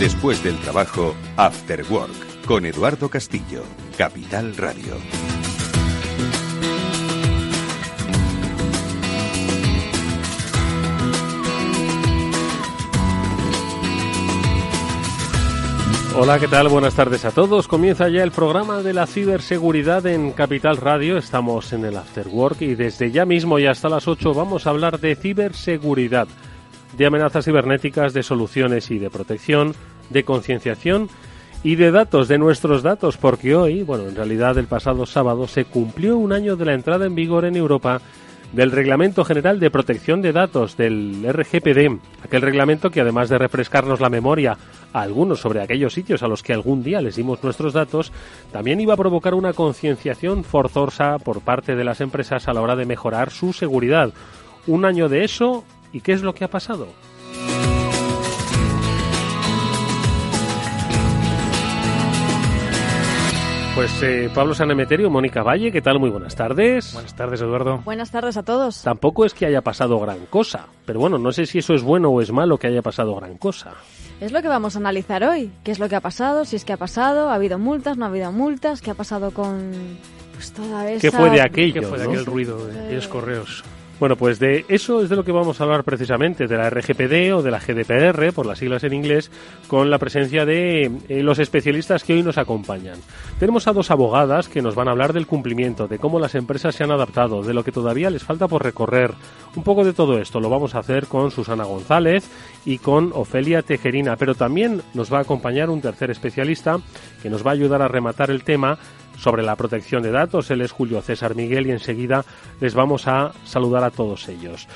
Después del trabajo, After Work, con Eduardo Castillo, Capital Radio. Hola, ¿qué tal? Buenas tardes a todos. Comienza ya el programa de la ciberseguridad en Capital Radio. Estamos en el After Work y desde ya mismo y hasta las 8 vamos a hablar de ciberseguridad, de amenazas cibernéticas, de soluciones y de protección, de concienciación y de datos, de nuestros datos, porque hoy, en realidad el pasado sábado, se cumplió un año de la entrada en vigor en Europa del Reglamento General de Protección de Datos, del RGPD, aquel reglamento que además de refrescarnos la memoria a algunos sobre aquellos sitios a los que algún día les dimos nuestros datos, también iba a provocar una concienciación forzosa por parte de las empresas a la hora de mejorar su seguridad. Un año de eso, ¿y qué es lo que ha pasado? Pues Pablo Sanemeterio, Mónica Valle, ¿qué tal? Muy buenas tardes. Buenas tardes, Eduardo. Buenas tardes a todos. Tampoco es que haya pasado gran cosa, pero no sé si eso es bueno o es malo que haya pasado gran cosa. Es lo que vamos a analizar hoy. ¿Qué es lo que ha pasado? Si es que ha pasado, ¿ha habido multas, no ha habido multas? ¿Qué ha pasado con toda esa... ¿Qué fue de aquello? ¿Qué fue de aquel ruido de aquellos correos? Bueno, pues de eso es de lo que vamos a hablar precisamente, de la RGPD o de la GDPR, por las siglas en inglés, con la presencia de los especialistas que hoy nos acompañan. Tenemos a dos abogadas que nos van a hablar del cumplimiento, de cómo las empresas se han adaptado, de lo que todavía les falta por recorrer. Un poco de todo esto lo vamos a hacer con Susana González y con Ofelia Tejerina, pero también nos va a acompañar un tercer especialista que nos va a ayudar a rematar el tema sobre la protección de datos. Él es Julio César Miguel y enseguida les vamos a saludar a todos ellos.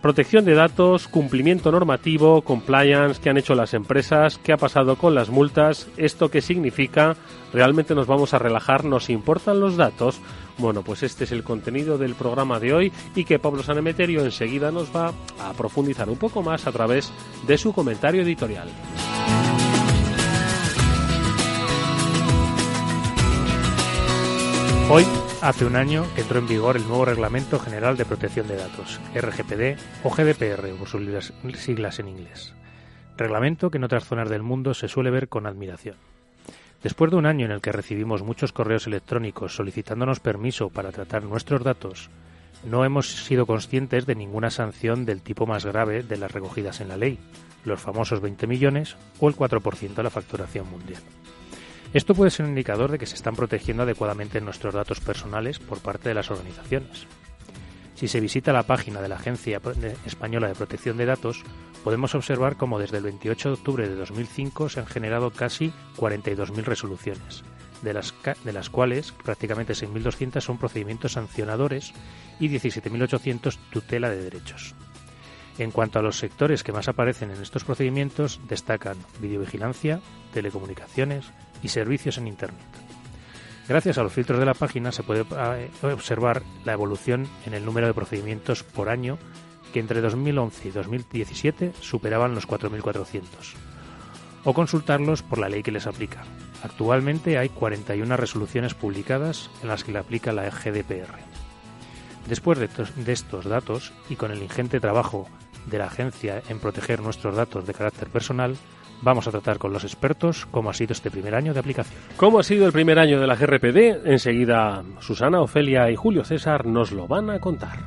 Protección de datos, cumplimiento normativo, compliance, ¿qué han hecho las empresas? ¿Qué ha pasado con las multas? ¿Esto qué significa? ¿Realmente nos vamos a relajar? ¿Nos importan los datos? Bueno, pues este es el contenido del programa de hoy y que Pablo Sanemeterio enseguida nos va a profundizar un poco más a través de su comentario editorial. Hoy hace un año que entró en vigor el nuevo Reglamento General de Protección de Datos, RGPD o GDPR, por sus siglas en inglés. Reglamento que en otras zonas del mundo se suele ver con admiración. Después de un año en el que recibimos muchos correos electrónicos solicitándonos permiso para tratar nuestros datos, no hemos sido conscientes de ninguna sanción del tipo más grave de las recogidas en la ley, los famosos 20 millones o el 4% de la facturación mundial. Esto puede ser un indicador de que se están protegiendo adecuadamente nuestros datos personales por parte de las organizaciones. Si se visita la página de la Agencia Española de Protección de Datos, podemos observar cómo desde el 28 de octubre de 2005 se han generado casi 42.000 resoluciones, de las cuales prácticamente 6.200 son procedimientos sancionadores y 17.800 tutela de derechos. En cuanto a los sectores que más aparecen en estos procedimientos, destacan videovigilancia, telecomunicaciones y servicios en Internet. Gracias a los filtros de la página se puede observar la evolución en el número de procedimientos por año, que entre 2011 y 2017 superaban los 4.400, o consultarlos por la ley que les aplica. Actualmente hay 41 resoluciones publicadas en las que le aplica la GDPR. Después de estos datos y con el ingente trabajo de la agencia en proteger nuestros datos de carácter personal, vamos a tratar con los expertos cómo ha sido este primer año de aplicación. ¿Cómo ha sido el primer año de la GRPD? Enseguida Susana, Ofelia y Julio César nos lo van a contar.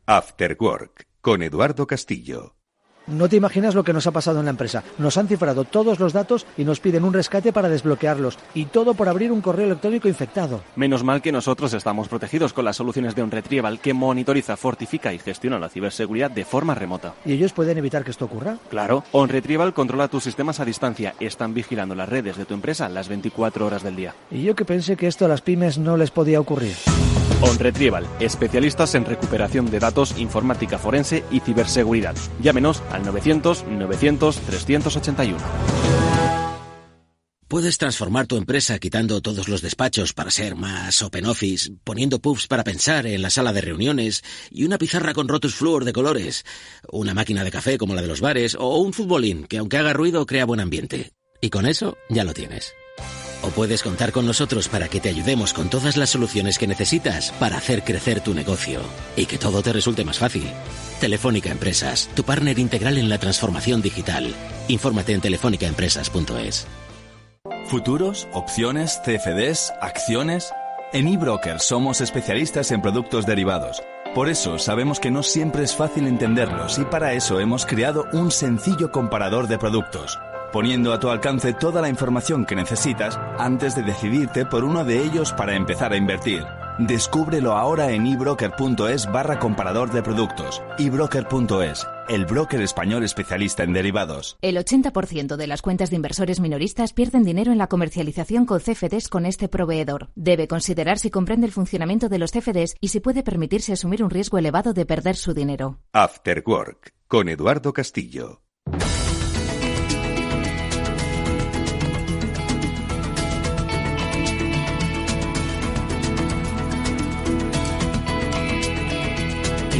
After Work, con Eduardo Castillo. No te imaginas lo que nos ha pasado en la empresa. Nos han cifrado todos los datos y nos piden un rescate para desbloquearlos. Y todo por abrir un correo electrónico infectado. Menos mal que nosotros estamos protegidos con las soluciones de OnRetrieval, que monitoriza, fortifica y gestiona la ciberseguridad de forma remota. ¿Y ellos pueden evitar que esto ocurra? Claro. OnRetrieval controla tus sistemas a distancia. Están vigilando las redes de tu empresa las 24 horas del día. Y yo que pensé que esto a las pymes no les podía ocurrir. OnRetrieval, especialistas en recuperación de datos, informática forense y ciberseguridad. Llámenos al 900-900-381. Puedes transformar tu empresa quitando todos los despachos para ser más open office, poniendo pubs para pensar en la sala de reuniones y una pizarra con rotus fluor de colores, una máquina de café como la de los bares o un futbolín que aunque haga ruido crea buen ambiente. Y con eso ya lo tienes. O puedes contar con nosotros para que te ayudemos con todas las soluciones que necesitas para hacer crecer tu negocio y que todo te resulte más fácil. Telefónica Empresas, tu partner integral en la transformación digital. Infórmate en telefónicaempresas.es. ¿Futuros? ¿Opciones? ¿CFDs? ¿Acciones? En eBroker somos especialistas en productos derivados. Por eso sabemos que no siempre es fácil entenderlos y para eso hemos creado un sencillo comparador de productos, poniendo a tu alcance toda la información que necesitas antes de decidirte por uno de ellos para empezar a invertir. Descúbrelo ahora en ebroker.es/comparador de productos. ebroker.es, el broker español especialista en derivados. El 80% de las cuentas de inversores minoristas pierden dinero en la comercialización con CFDs con este proveedor. Debe considerar si comprende el funcionamiento de los CFDs y si puede permitirse asumir un riesgo elevado de perder su dinero. After Work, con Eduardo Castillo.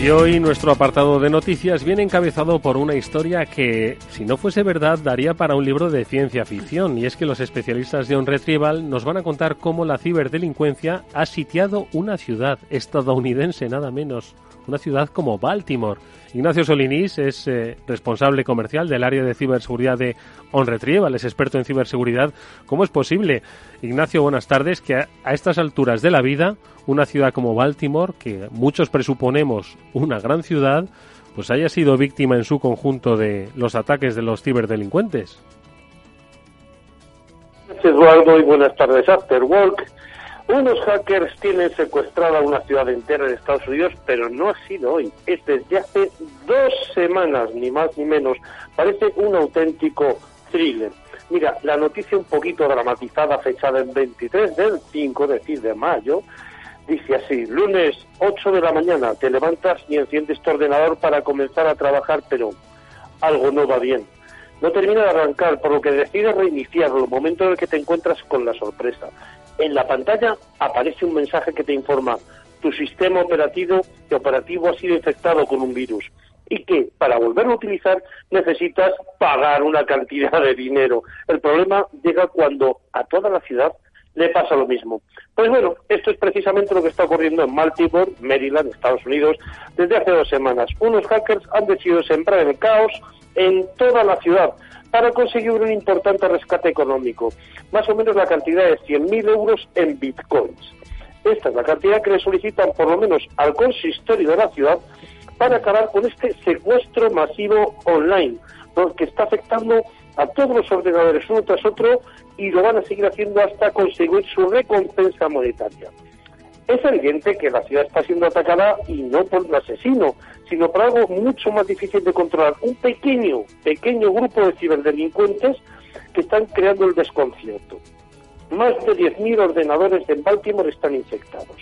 Y hoy nuestro apartado de noticias viene encabezado por una historia que, si no fuese verdad, daría para un libro de ciencia ficción. Y es que los especialistas de OnRetrieval nos van a contar cómo la ciberdelincuencia ha sitiado una ciudad estadounidense, nada menos, una ciudad como Baltimore. Ignacio Solinís es responsable comercial del área de ciberseguridad de OnRetrieval, es experto en ciberseguridad. ¿Cómo es posible, Ignacio, buenas tardes, que a estas alturas de la vida una ciudad como Baltimore, que muchos presuponemos una gran ciudad, pues haya sido víctima en su conjunto de los ataques de los ciberdelincuentes? Eduardo, y buenas tardes. After Work. Unos hackers tienen secuestrada una ciudad entera en Estados Unidos, pero no ha sido hoy. Es desde hace 2 semanas, ni más ni menos. Parece un auténtico thriller. Mira, la noticia un poquito dramatizada, fechada el 23 del 5, es decir, de mayo, dice así: lunes 8 de la mañana, te levantas y enciendes tu ordenador para comenzar a trabajar, pero algo no va bien. No termina de arrancar, por lo que decides reiniciarlo, momento en el que te encuentras con la sorpresa. En la pantalla aparece un mensaje que te informa: tu sistema operativo ha sido infectado con un virus y que para volverlo a utilizar necesitas pagar una cantidad de dinero. El problema llega cuando a toda la ciudad le pasa lo mismo. Pues bueno, esto es precisamente lo que está ocurriendo en Baltimore, Maryland, Estados Unidos, desde hace 2 semanas. Unos hackers han decidido sembrar el caos en toda la ciudad para conseguir un importante rescate económico, más o menos la cantidad de 100.000 euros en bitcoins. Esta es la cantidad que le solicitan por lo menos al consistorio de la ciudad para acabar con este secuestro masivo online, que está afectando a todos los ordenadores uno tras otro y lo van a seguir haciendo hasta conseguir su recompensa monetaria. Es evidente que la ciudad está siendo atacada y no por un asesino, sino por algo mucho más difícil de controlar, un pequeño grupo de ciberdelincuentes que están creando el desconcierto. Más de 10.000 ordenadores en Baltimore están infectados.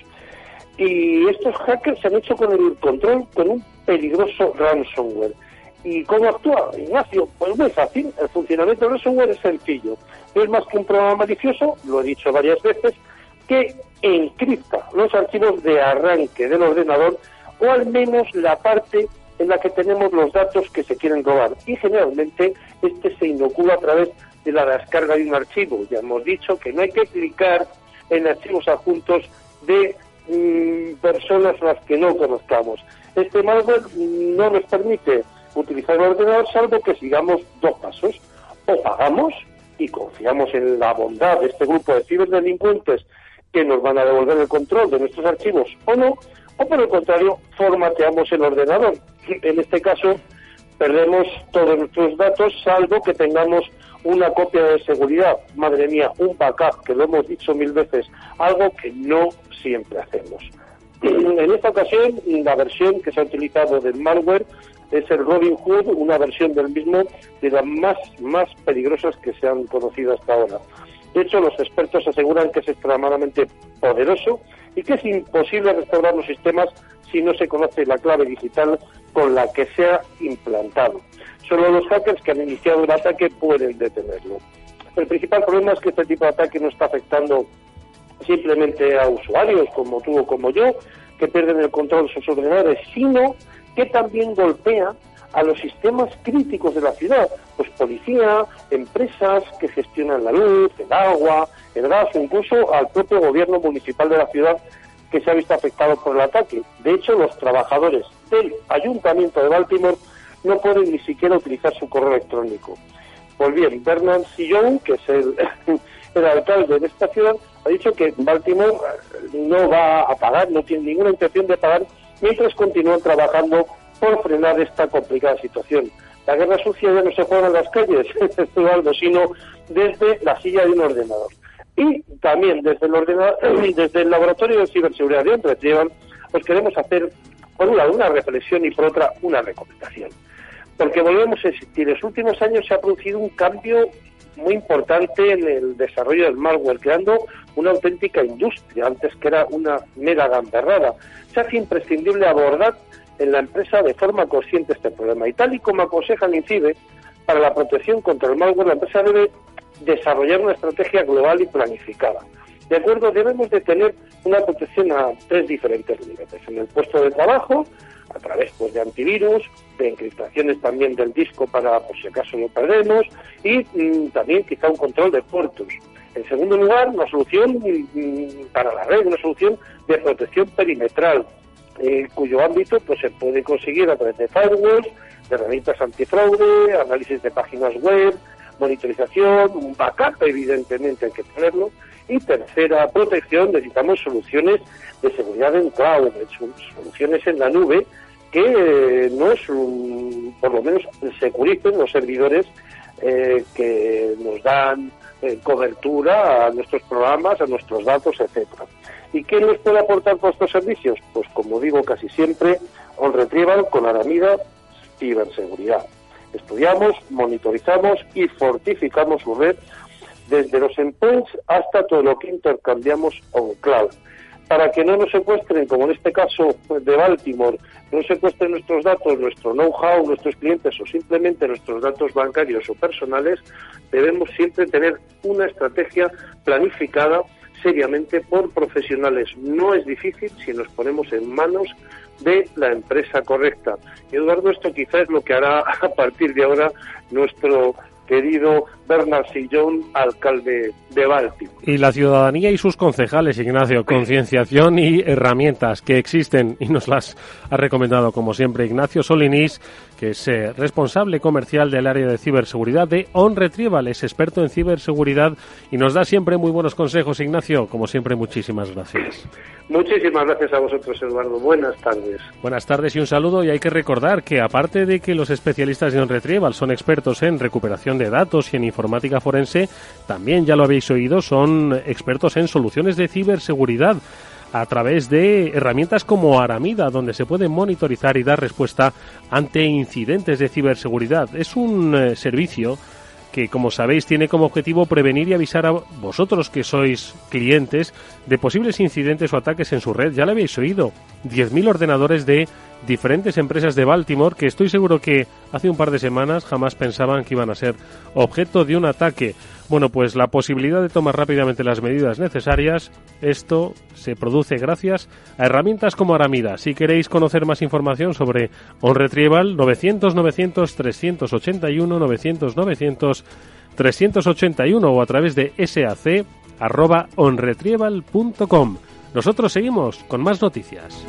Y estos hackers se han hecho con el control con un peligroso ransomware. ¿Y cómo actúa, Ignacio? Pues muy fácil. El funcionamiento del ransomware es sencillo. No es más que un programa malicioso, lo he dicho varias veces, que encripta los archivos de arranque del ordenador, o al menos la parte en la que tenemos los datos que se quieren robar. Y generalmente este se inocula a través de la descarga de un archivo. Ya hemos dicho que no hay que clicar en archivos adjuntos de personas a las que no conozcamos. Este malware no nos permite utilizar el ordenador salvo que sigamos 2 pasos. O pagamos y confiamos en la bondad de este grupo de ciberdelincuentes que nos van a devolver el control de nuestros archivos o no, o por el contrario, formateamos el ordenador. En este caso, perdemos todos nuestros datos, salvo que tengamos una copia de seguridad. Madre mía, un backup, que lo hemos dicho 1000 veces, algo que no siempre hacemos. En esta ocasión, la versión que se ha utilizado del malware es el Robin Hood, una versión del mismo de las más peligrosas que se han conocido hasta ahora. De hecho, los expertos aseguran que es extremadamente poderoso y que es imposible restaurar los sistemas si no se conoce la clave digital con la que se ha implantado. Solo los hackers que han iniciado el ataque pueden detenerlo. El principal problema es que este tipo de ataque no está afectando simplemente a usuarios como tú o como yo, que pierden el control de sus ordenadores, sino que también golpea a los sistemas críticos de la ciudad, pues policía, empresas que gestionan la luz, el agua, el gas, o incluso al propio gobierno municipal de la ciudad, que se ha visto afectado por el ataque. De hecho, los trabajadores del Ayuntamiento de Baltimore no pueden ni siquiera utilizar su correo electrónico. Pues bien, Bernard Sillon, que es el alcalde de esta ciudad, ha dicho que Baltimore no va a pagar, no tiene ninguna intención de pagar, mientras continúan trabajando por frenar esta complicada situación. La guerra sucia ya no se juega en las calles, Eduardo, sino desde la silla de un ordenador. Y también desde el Laboratorio de Ciberseguridad de On Retrieval, pues queremos hacer, por un lado, una reflexión y por otra, una recomendación. Porque volvemos a insistir, en los últimos años se ha producido un cambio muy importante en el desarrollo del malware, creando una auténtica industria, antes que era una mera gamberrada. Se hace imprescindible abordar en la empresa de forma consciente este problema. Y tal y como aconseja el INCIBE, para la protección contra el malware, la empresa debe desarrollar una estrategia global y planificada. De acuerdo, debemos de tener una protección a 3 diferentes niveles. En el puesto de trabajo, a través pues de antivirus, de encriptaciones también del disco para por si acaso lo perdemos, y también quizá un control de puertos. En segundo lugar, una solución para la red, una solución de protección perimetral, cuyo ámbito pues se puede conseguir a través de firewalls, de herramientas antifraude, análisis de páginas web, monitorización, un backup evidentemente hay que tenerlo. Y tercera protección, necesitamos soluciones de seguridad en cloud, soluciones en la nube que por lo menos securicen los servidores que nos dan cobertura a nuestros programas, a nuestros datos, etcétera. ¿Y qué nos puede aportar por estos servicios? Pues como digo casi siempre, On Retrieval con Aramida Ciberseguridad. Estudiamos, monitorizamos y fortificamos su red desde los endpoints hasta todo lo que intercambiamos on cloud, para que no nos secuestren, como en este caso de Baltimore, no secuestren nuestros datos, nuestro know-how, nuestros clientes o simplemente nuestros datos bancarios o personales. Debemos siempre tener una estrategia planificada seriamente por profesionales. No es difícil si nos ponemos en manos de la empresa correcta. Y Eduardo, esto quizás es lo que hará a partir de ahora nuestro querido Bernard Sillon, alcalde de Baltimore. Y la ciudadanía y sus concejales, Ignacio, concienciación y herramientas que existen, y nos las ha recomendado como siempre Ignacio Solinís, que es responsable comercial del área de ciberseguridad de On Retrieval, es experto en ciberseguridad y nos da siempre muy buenos consejos. Ignacio, como siempre, muchísimas gracias. Muchísimas gracias a vosotros, Eduardo. Buenas tardes. Buenas tardes y un saludo. Y hay que recordar que aparte de que los especialistas de On Retrieval son expertos en recuperación de datos y en informática forense, también, ya lo habéis oído, son expertos en soluciones de ciberseguridad a través de herramientas como Aramida, donde se puede monitorizar y dar respuesta ante incidentes de ciberseguridad. Es un servicio que, como sabéis, tiene como objetivo prevenir y avisar a vosotros que sois clientes de posibles incidentes o ataques en su red. Ya lo habéis oído, 10.000 ordenadores de diferentes empresas de Baltimore que estoy seguro que hace un par de semanas jamás pensaban que iban a ser objeto de un ataque. Bueno, pues la posibilidad de tomar rápidamente las medidas necesarias, esto se produce gracias a herramientas como Aramida. Si queréis conocer más información sobre On Retrieval, 900-900-381, 900-900-381 o a través de sac@onretrieval.com. Nosotros seguimos con más noticias.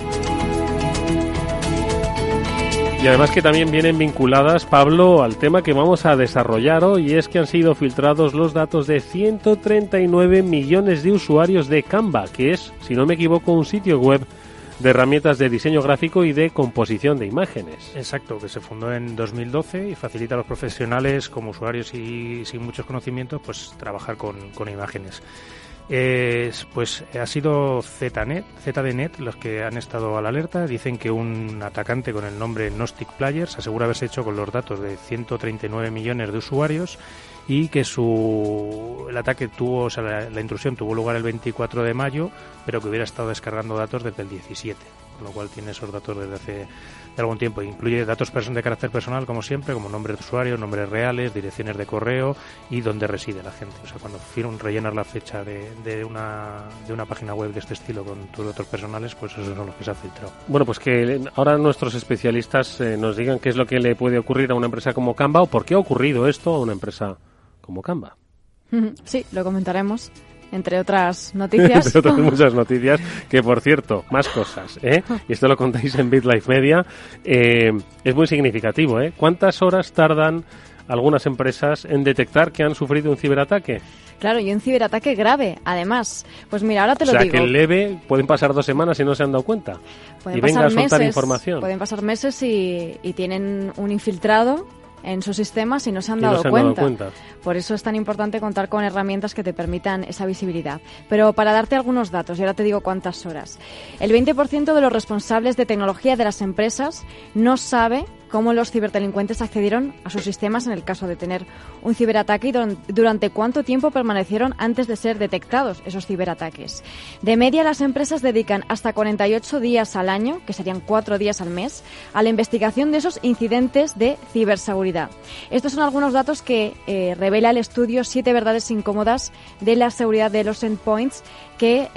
Y además que también vienen vinculadas, Pablo, al tema que vamos a desarrollar hoy, y es que han sido filtrados los datos de 139 millones de usuarios de Canva, que es, si no me equivoco, un sitio web de herramientas de diseño gráfico y de composición de imágenes. Exacto, que se fundó en 2012 y facilita a los profesionales como usuarios y sin muchos conocimientos pues trabajar con imágenes. Pues ha sido ZDNet los que han estado a la alerta. Dicen que un atacante con el nombre Gnostic Players asegura haberse hecho con los datos de 139 millones de usuarios y que el ataque la intrusión tuvo lugar el 24 de mayo, pero que hubiera estado descargando datos desde el 17, con lo cual tiene esos datos desde hace algún tiempo. Incluye datos de carácter personal, como siempre, como nombres de usuario, nombres reales, direcciones de correo y dónde reside la gente. O sea, cuando rellenas la fecha de una página web de este estilo con tus datos personales, pues esos son los que se han filtrado. Bueno, pues que ahora nuestros especialistas nos digan qué es lo que le puede ocurrir a una empresa como Canva o por qué ha ocurrido esto a una empresa como Canva. Sí, lo comentaremos. entre otras noticias. Entre otras muchas noticias, que por cierto, más cosas, y esto lo contáis en BitLife Media, es muy significativo, ¿Cuántas horas tardan algunas empresas en detectar que han sufrido un ciberataque? Claro, y un ciberataque grave, además. Pues mira, ahora te lo digo. O sea, que en leve pueden pasar 2 semanas y no se han dado cuenta. Pueden venga a soltar información. Pueden pasar meses y tienen un infiltrado en sus sistemas y no se han dado cuenta. Por eso es tan importante contar con herramientas que te permitan esa visibilidad. Pero para darte algunos datos, y ahora te digo cuántas horas. El 20% de los responsables de tecnología de las empresas no sabe cómo los ciberdelincuentes accedieron a sus sistemas en el caso de tener un ciberataque y durante cuánto tiempo permanecieron antes de ser detectados esos ciberataques. De media, las empresas dedican hasta 48 días al año, que serían 4 días al mes, a la investigación de esos incidentes de ciberseguridad. Estos son algunos datos que revela el estudio 7 verdades incómodas de la seguridad de los endpoints que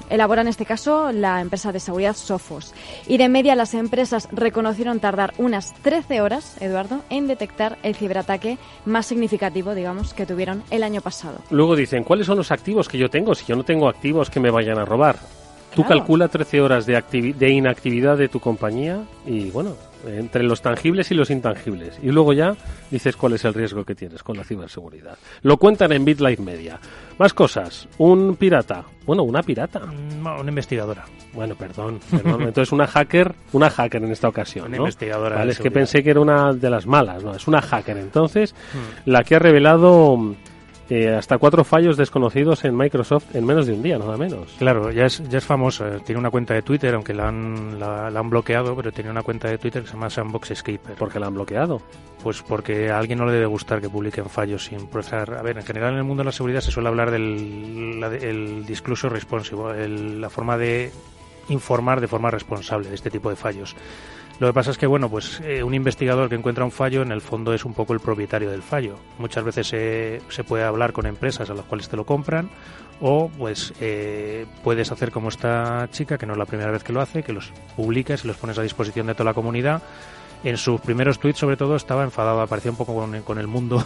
elabora en este caso la empresa de seguridad Sophos. Y de media las empresas reconocieron tardar unas 13 horas, Eduardo, en detectar el ciberataque más significativo, digamos, que tuvieron el año pasado. Luego dicen, ¿cuáles son los activos que yo tengo? Si yo no tengo activos que me vayan a robar. Tú calcula 13 horas de inactividad de tu compañía y, bueno, entre los tangibles y los intangibles. Y luego ya dices cuál es el riesgo que tienes con la ciberseguridad. Lo cuentan en BitLife Media. Más cosas. Un pirata. Bueno, una pirata. No, una investigadora. Bueno, perdón. Entonces una hacker en esta ocasión, una ¿no? Investigadora. Vale, es que pensé que era una de las malas, ¿no? Es una hacker. Entonces, la que ha revelado hasta 4 fallos desconocidos en Microsoft en menos de un día, nada menos. Claro, ya es famosa. Tiene una cuenta de Twitter, aunque la han bloqueado, pero tiene una cuenta de Twitter que se llama Sandbox Escaper. ¿Por qué la han bloqueado? Pues porque a alguien no le debe gustar que publiquen fallos sin procesar. A ver, en general en el mundo de la seguridad se suele hablar del disclosure responsive, la forma de informar de forma responsable de este tipo de fallos. Lo que pasa es que, bueno, pues un investigador que encuentra un fallo, en el fondo es un poco el propietario del fallo. Muchas veces se puede hablar con empresas a las cuales te lo compran, o pues puedes hacer como esta chica, que no es la primera vez que lo hace, que los publicas y los pones a disposición de toda la comunidad. En sus primeros tweets, sobre todo, estaba enfadada, parecía un poco con el mundo,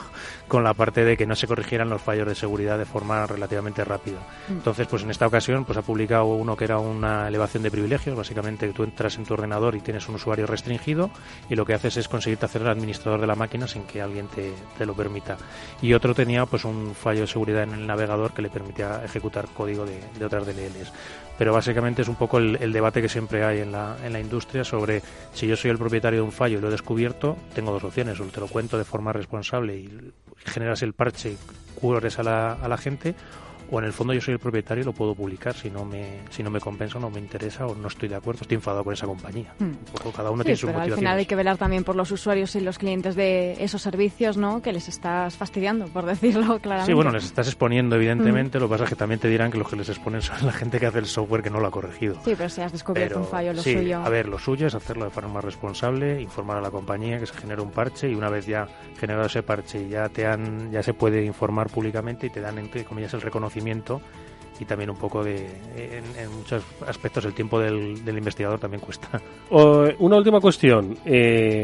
con la parte de que no se corrigieran los fallos de seguridad de forma relativamente rápida. Entonces, pues en esta ocasión, pues ha publicado uno que era una elevación de privilegios. Básicamente, tú entras en tu ordenador y tienes un usuario restringido y lo que haces es conseguirte hacer el administrador de la máquina sin que alguien te lo permita. Y otro tenía pues un fallo de seguridad en el navegador que le permitía ejecutar código de otras DLLs. Pero básicamente es un poco el debate que siempre hay en la industria sobre si yo soy el propietario de un fallo y lo he descubierto, tengo 2 opciones: o te lo cuento de forma responsable y generas el parche y cubres a la gente, o en el fondo yo soy el propietario y lo puedo publicar si no me compensa, no me interesa o no estoy de acuerdo, estoy enfadado con esa compañía. Un poco cada uno tiene sus motivaciones. Al final hay que velar también por los usuarios y los clientes de esos servicios, ¿no? Que les estás fastidiando, por decirlo claramente. Sí, bueno, les estás exponiendo, evidentemente. Lo que pasa es que también te dirán que los que les exponen son la gente que hace el software que no lo ha corregido. Sí, pero si has descubierto un fallo, lo suyo. A ver, lo suyo es hacerlo de forma responsable, informar a la compañía que se genere un parche, y una vez ya generado ese parche ya se puede informar públicamente y te dan, entre comillas, el reconocimiento. Y también un poco en muchos aspectos el tiempo del investigador también cuesta. Una última cuestión.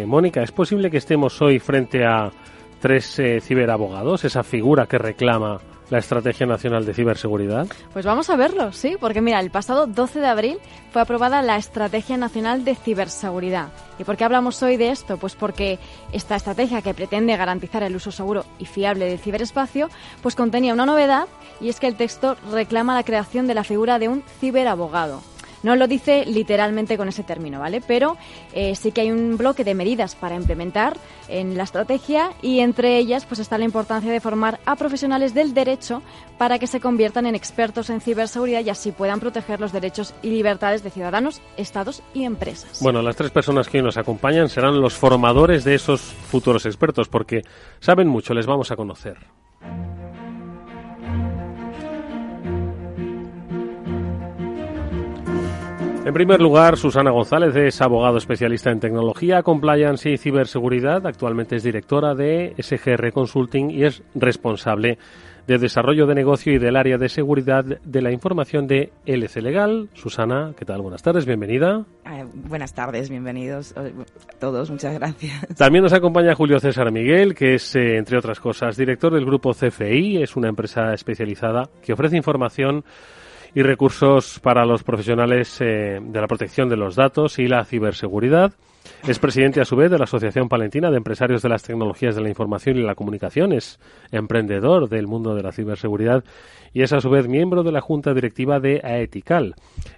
Mónica, ¿es posible que estemos hoy frente a 3 ciberabogados, esa figura que reclama la Estrategia Nacional de Ciberseguridad? Pues vamos a verlo, sí, porque mira, el pasado 12 de abril fue aprobada la Estrategia Nacional de Ciberseguridad. ¿Y por qué hablamos hoy de esto? Pues porque esta estrategia, que pretende garantizar el uso seguro y fiable del ciberespacio, pues contenía una novedad, y es que el texto reclama la creación de la figura de un ciberabogado. No lo dice literalmente con ese término, ¿vale? Pero sí que hay un bloque de medidas para implementar en la estrategia, y entre ellas pues está la importancia de formar a profesionales del derecho para que se conviertan en expertos en ciberseguridad y así puedan proteger los derechos y libertades de ciudadanos, estados y empresas. Bueno, las 3 personas que hoy nos acompañan serán los formadores de esos futuros expertos, porque saben mucho, les vamos a conocer. En primer lugar, Susana González es abogado especialista en tecnología, compliance y ciberseguridad. Actualmente es directora de SGR Consulting y es responsable de Desarrollo de Negocio y del Área de Seguridad de la Información de LC Legal. Susana, ¿qué tal? Buenas tardes, bienvenida. Buenas tardes, bienvenidos a todos, muchas gracias. También nos acompaña Julio César Miguel, que es, entre otras cosas, director del grupo CFI. Es una empresa especializada que ofrece información y recursos para los profesionales de la protección de los datos y la ciberseguridad. Es presidente, a su vez, de la Asociación Palentina de Empresarios de las Tecnologías de la Información y la Comunicación. Es emprendedor del mundo de la ciberseguridad y es, a su vez, miembro de la Junta Directiva de Aetical,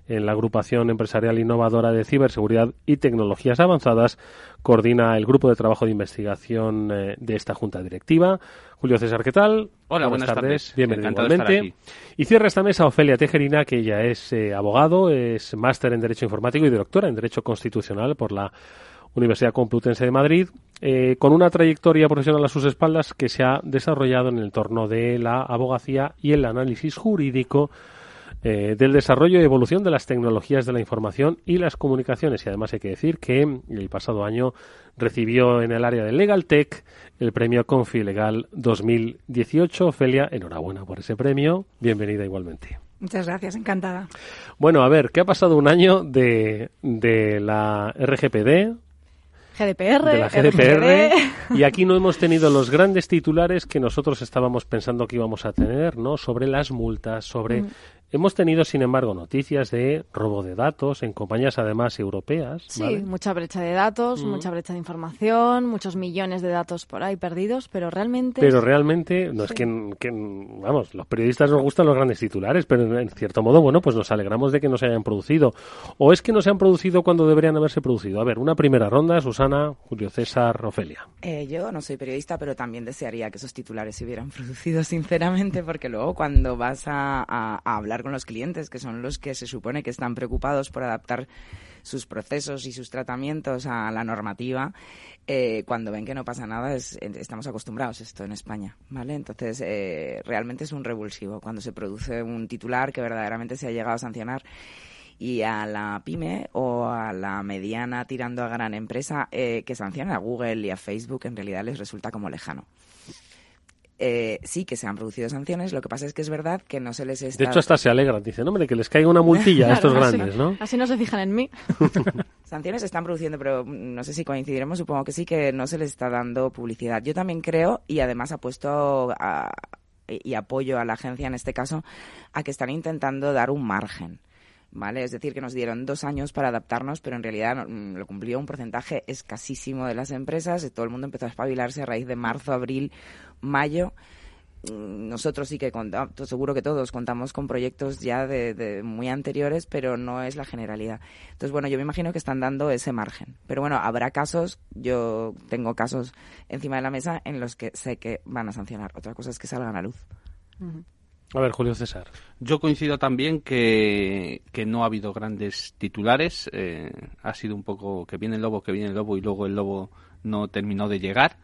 en la agrupación empresarial innovadora de ciberseguridad y tecnologías avanzadas. Coordina el grupo de trabajo de investigación de esta Junta Directiva. Julio César, ¿qué tal? Hola, buenas tardes. Bienvenido igualmente. Y cierra esta mesa Ofelia Tejerina, que ella es abogado, es máster en Derecho Informático y doctora en Derecho Constitucional por la Universidad Complutense de Madrid, con una trayectoria profesional a sus espaldas que se ha desarrollado en el entorno de la abogacía y el análisis jurídico del desarrollo y evolución de las tecnologías de la información y las comunicaciones. Y además hay que decir que el pasado año recibió en el área de Legal Tech el premio Confilegal 2018. Ofelia, enhorabuena por ese premio. Bienvenida igualmente. Muchas gracias, encantada. Bueno, a ver, ¿qué ha pasado un año de la RGPD? De la GDPR, y aquí no hemos tenido los grandes titulares que nosotros estábamos pensando que íbamos a tener, ¿no? Sobre las multas, sobre... Hemos tenido, sin embargo, noticias de robo de datos en compañías, además, europeas. Sí, ¿vale? Mucha brecha de datos, mucha brecha de información, muchos millones de datos por ahí perdidos, pero realmente... no es que, vamos, los periodistas nos gustan los grandes titulares, pero en cierto modo, bueno, pues nos alegramos de que no se hayan producido. ¿O es que no se han producido cuando deberían haberse producido? A ver, una primera ronda, Susana, Julio César, Ofelia. Yo no soy periodista, pero también desearía que esos titulares se hubieran producido, sinceramente, porque luego cuando vas a hablar con los clientes, que son los que se supone que están preocupados por adaptar sus procesos y sus tratamientos a la normativa, cuando ven que no pasa nada, estamos acostumbrados a esto en España, ¿vale? Entonces, realmente es un revulsivo cuando se produce un titular que verdaderamente se ha llegado a sancionar, y a la pyme o a la mediana tirando a gran empresa que sanciona a Google y a Facebook, en realidad les resulta como lejano. Sí que se han producido sanciones, lo que pasa es que es verdad que no se les está... De hecho, hasta se alegran, dicen, hombre, que les caiga una multilla a estos grandes, ¿no? Así no se fijan en mí. Sanciones se están produciendo, pero no sé si coincidiremos, supongo que sí, que no se les está dando publicidad. Yo también creo, y además y apoyo a la agencia en este caso, a que están intentando dar un margen, ¿vale? Es decir, que nos dieron 2 años para adaptarnos, pero en realidad lo cumplió un porcentaje escasísimo de las empresas, y todo el mundo empezó a espabilarse a raíz de marzo, abril, mayo. Nosotros sí que seguro que todos contamos con proyectos ya de muy anteriores, pero no es la generalidad. Entonces, bueno, yo me imagino que están dando ese margen. Pero bueno, habrá casos, yo tengo casos encima de la mesa en los que sé que van a sancionar. Otra cosa es que salgan a luz. A ver, Julio César. Yo coincido también que no ha habido grandes titulares. Ha sido un poco que viene el lobo, y luego el lobo no terminó de llegar.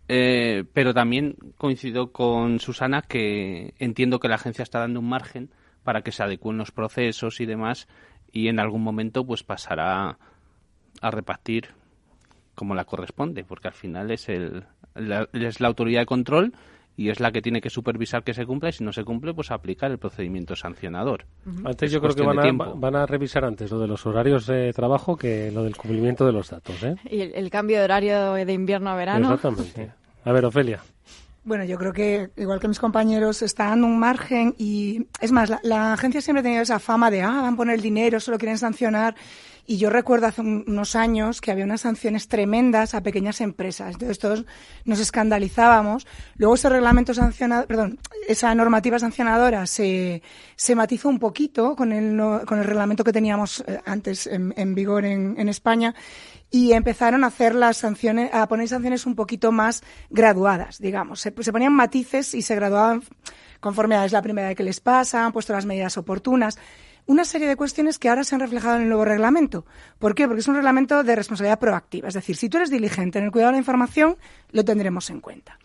Pero también coincido con Susana que entiendo que la agencia está dando un margen para que se adecúen los procesos y demás, y en algún momento pues pasará a repartir como la corresponde, porque al final es la autoridad de control y es la que tiene que supervisar que se cumpla, y si no se cumple, pues aplicar el procedimiento sancionador. Antes yo creo que van a revisar antes lo de los horarios de trabajo que lo del cumplimiento de los datos, ¿eh? Y el cambio de horario de invierno a verano. Exactamente. A ver, Ofelia. Bueno, yo creo que, igual que mis compañeros, está dando un margen, y es más, la agencia siempre ha tenido esa fama de, van a poner el dinero, solo quieren sancionar. Y yo recuerdo hace unos años que había unas sanciones tremendas a pequeñas empresas. Entonces todos nos escandalizábamos. Luego esa normativa sancionadora se matizó un poquito con el reglamento que teníamos antes en vigor en España, y empezaron a hacer a poner sanciones un poquito más graduadas, digamos. Se ponían matices y se graduaban conforme a es la primera vez que les pasa, han puesto las medidas oportunas. Una serie de cuestiones que ahora se han reflejado en el nuevo reglamento. ¿Por qué? Porque es un reglamento de responsabilidad proactiva. Es decir, si tú eres diligente en el cuidado de la información, lo tendremos en cuenta.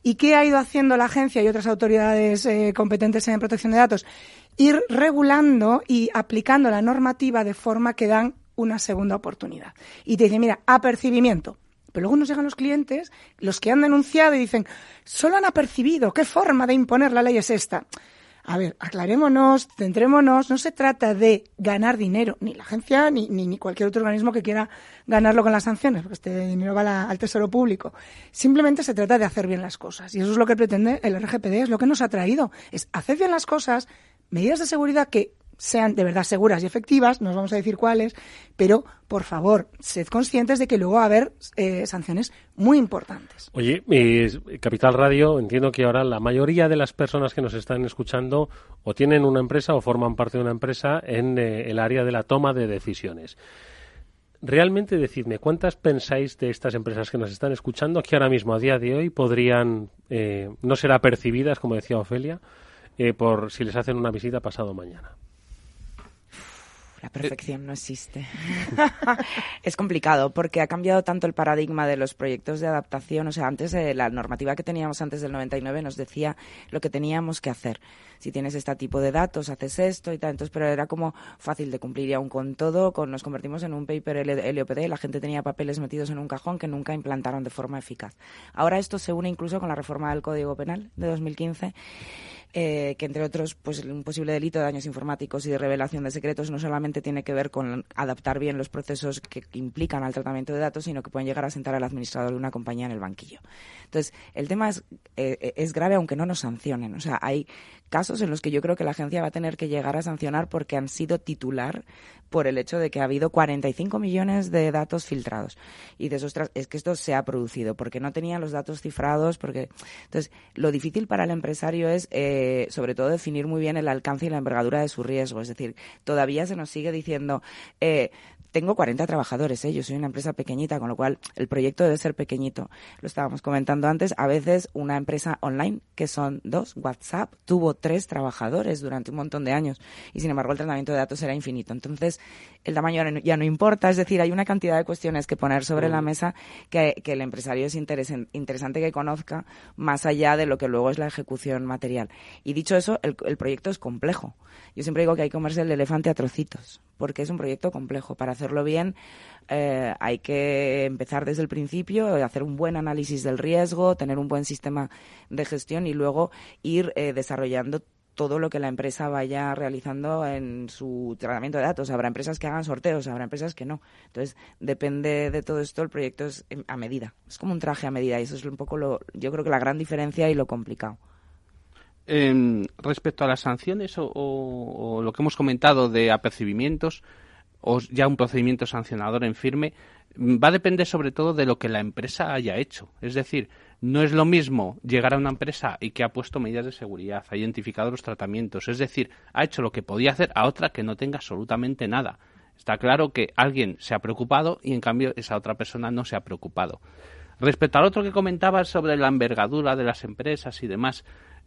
¿Y qué ha ido haciendo la agencia y otras autoridades competentes en protección de datos? Ir regulando y aplicando la normativa de forma que dan una segunda oportunidad. Y te dicen, mira, apercibimiento. Pero luego nos llegan los clientes, los que han denunciado y dicen, solo han apercibido, ¿qué forma de imponer la ley es esta? A ver, aclarémonos, centrémonos, no se trata de ganar dinero, ni la agencia ni cualquier otro organismo que quiera ganarlo con las sanciones, porque este dinero va al tesoro público. Simplemente se trata de hacer bien las cosas, y eso es lo que pretende el RGPD, es lo que nos ha traído, es hacer bien las cosas, medidas de seguridad que sean de verdad seguras y efectivas, no os vamos a decir cuáles, pero, por favor, sed conscientes de que luego va a haber sanciones muy importantes. Oye, Capital Radio, entiendo que ahora la mayoría de las personas que nos están escuchando o tienen una empresa o forman parte de una empresa en el área de la toma de decisiones. Realmente, decidme, ¿cuántas pensáis de estas empresas que nos están escuchando que ahora mismo, a día de hoy, podrían no ser apercibidas, como decía Ofelia, por si les hacen una visita pasado mañana? La perfección no existe. Es complicado porque ha cambiado tanto el paradigma de los proyectos de adaptación. O sea, antes la normativa que teníamos antes del 99 nos decía lo que teníamos que hacer. Si tienes este tipo de datos, haces esto y tal. Entonces, pero era como fácil de cumplir. Y aún con todo, nos convertimos en un paper LOPD. La gente tenía papeles metidos en un cajón que nunca implantaron de forma eficaz. Ahora esto se une incluso con la reforma del Código Penal de 2015. Que entre otros, pues un posible delito de daños informáticos y de revelación de secretos no solamente tiene que ver con adaptar bien los procesos que implican al tratamiento de datos, sino que pueden llegar a sentar al administrador de una compañía en el banquillo. Entonces, el tema es grave aunque no nos sancionen. O sea, hay casos en los que yo creo que la agencia va a tener que llegar a sancionar porque han sido titular por el hecho de que ha habido 45 millones de datos filtrados. Y de esos es que esto se ha producido porque no tenían los datos cifrados. Entonces, lo difícil para el empresario es sobre todo definir muy bien el alcance y la envergadura de su riesgo. Es decir, todavía se nos sigue diciendo tengo 40 trabajadores, yo soy una empresa pequeñita, con lo cual el proyecto debe ser pequeñito. Lo estábamos comentando antes, a veces una empresa online, que son 2, WhatsApp, tuvo 3 trabajadores durante un montón de años y sin embargo el tratamiento de datos era infinito. Entonces el tamaño ya no importa, es decir, hay una cantidad de cuestiones que poner sobre la mesa que el empresario es interesante que conozca más allá de lo que luego es la ejecución material. Y dicho eso, el proyecto es complejo. Yo siempre digo que hay que comerse el elefante a trocitos, porque es un proyecto complejo. Para hacerlo bien hay que empezar desde el principio, hacer un buen análisis del riesgo, tener un buen sistema de gestión y luego ir desarrollando todo lo que la empresa vaya realizando en su tratamiento de datos. Habrá empresas que hagan sorteos, habrá empresas que no. Entonces, depende de todo esto, el proyecto es a medida. Es como un traje a medida y eso es un poco yo creo que la gran diferencia y lo complicado. Respecto a las sanciones o lo que hemos comentado de apercibimientos o ya un procedimiento sancionador en firme, va a depender sobre todo de lo que la empresa haya hecho. Es decir, no es lo mismo llegar a una empresa y que ha puesto medidas de seguridad, ha identificado los tratamientos, es decir, ha hecho lo que podía hacer, a otra que no tenga absolutamente nada. Está claro que alguien se ha preocupado y en cambio esa otra persona no se ha preocupado. Respecto al otro que comentabas sobre la envergadura de las empresas y demás,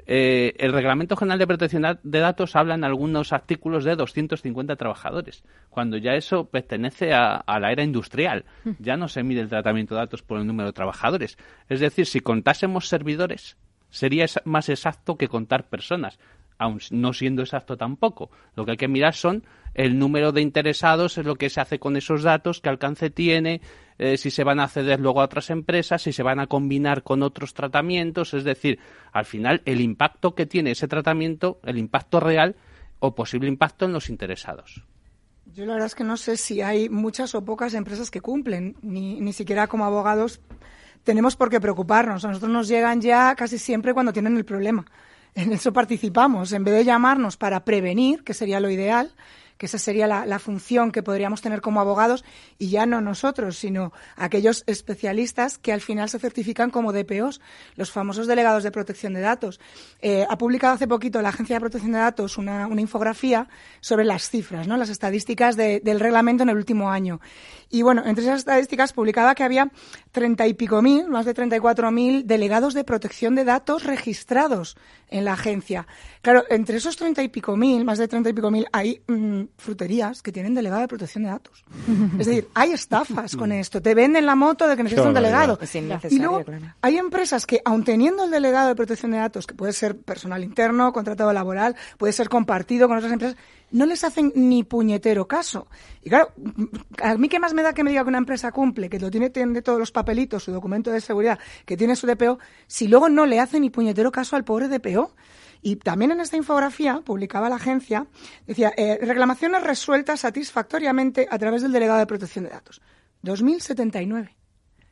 el Reglamento General de Protección de Datos habla en algunos artículos de 250 trabajadores, cuando ya eso pertenece a la era industrial. Ya no se mide el tratamiento de datos por el número de trabajadores. Es decir, si contásemos servidores, sería más exacto que contar personas, aun no siendo exacto tampoco. Lo que hay que mirar son el número de interesados, es lo que se hace con esos datos, qué alcance tiene, si se van a ceder luego a otras empresas, si se van a combinar con otros tratamientos. Es decir, al final el impacto que tiene ese tratamiento, el impacto real o posible impacto en los interesados. Yo la verdad es que no sé si hay muchas o pocas empresas que cumplen, ni siquiera como abogados tenemos por qué preocuparnos. A nosotros nos llegan ya casi siempre cuando tienen el problema. En eso participamos. En vez de llamarnos para prevenir, que sería lo ideal, que esa sería la función que podríamos tener como abogados, y ya no nosotros, sino aquellos especialistas que al final se certifican como DPOs, los famosos delegados de protección de datos. Ha publicado hace poquito la Agencia de Protección de Datos una infografía sobre las cifras, ¿no? Las estadísticas del reglamento en el último año. Y bueno, entre esas estadísticas publicaba que había 30 y pico mil, más de 34.000 delegados de protección de datos registrados en la agencia. Claro, entre esos 30 y pico mil, más de 30 y pico mil, hay fruterías que tienen delegado de protección de datos. Es decir, hay estafas con esto. Te venden la moto de que necesitas un delegado. Y luego hay empresas que, aun teniendo el delegado de protección de datos, que puede ser personal interno, contratado laboral, puede ser compartido con otras empresas, no les hacen ni puñetero caso. Y claro, a mí qué más me da que me diga que una empresa cumple, que lo tiene todos los papelitos, su documento de seguridad, que tiene su DPO, si luego no le hace ni puñetero caso al pobre DPO. Y también en esta infografía, publicaba la agencia, decía, reclamaciones resueltas satisfactoriamente a través del delegado de protección de datos. 2.079.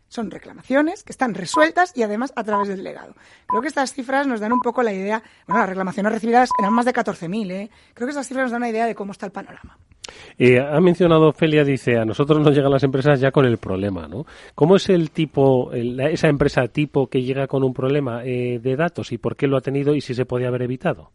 Son reclamaciones que están resueltas y además a través del delegado. Creo que estas cifras nos dan un poco la idea. Bueno, las reclamaciones recibidas eran más de 14.000, Creo que estas cifras nos dan una idea de cómo está el panorama. Ha mencionado Ofelia, dice, a nosotros nos llegan las empresas ya con el problema, ¿no? ¿Cómo es el tipo, esa empresa tipo que llega con un problema de datos y por qué lo ha tenido y si se podía haber evitado?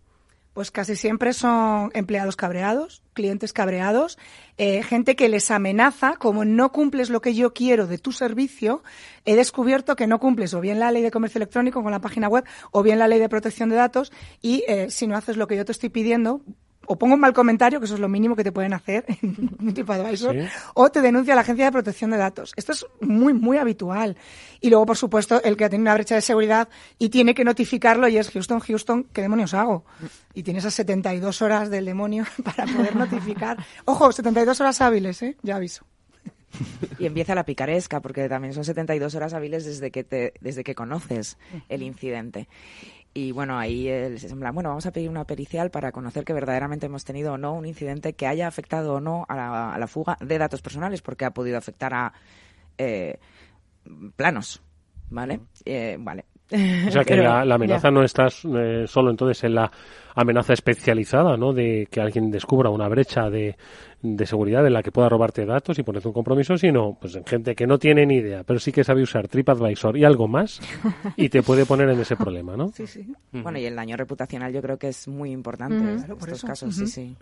Pues casi siempre son empleados cabreados, clientes cabreados, gente que les amenaza, como no cumples lo que yo quiero de tu servicio, he descubierto que no cumples o bien la ley de comercio electrónico con la página web o bien la ley de protección de datos y si no haces lo que yo te estoy pidiendo, o pongo un mal comentario, que eso es lo mínimo que te pueden hacer en un TripAdvisor, ¿sí? O te denuncia a la Agencia de Protección de Datos. Esto es muy, muy habitual. Y luego, por supuesto, el que tiene una brecha de seguridad y tiene que notificarlo y es Houston, ¿qué demonios hago? Y tienes esas 72 horas del demonio para poder notificar. Ojo, 72 horas hábiles, ya aviso. Y empieza la picaresca, porque también son 72 horas hábiles desde que conoces el incidente. Y bueno, ahí se sembla, vamos a pedir una pericial para conocer que verdaderamente hemos tenido o no un incidente que haya afectado o no a la fuga de datos personales, porque ha podido afectar a planos, ¿vale? Vale. O sea que la amenaza no está solo entonces en la amenaza especializada, ¿no? De que alguien descubra una brecha de seguridad en la que pueda robarte datos y ponerte un compromiso, sino pues en gente que no tiene ni idea, pero sí que sabe usar TripAdvisor y algo más y te puede poner en ese problema, ¿no? Sí, sí. Bueno, y el daño reputacional yo creo que es muy importante en estos casos, sí.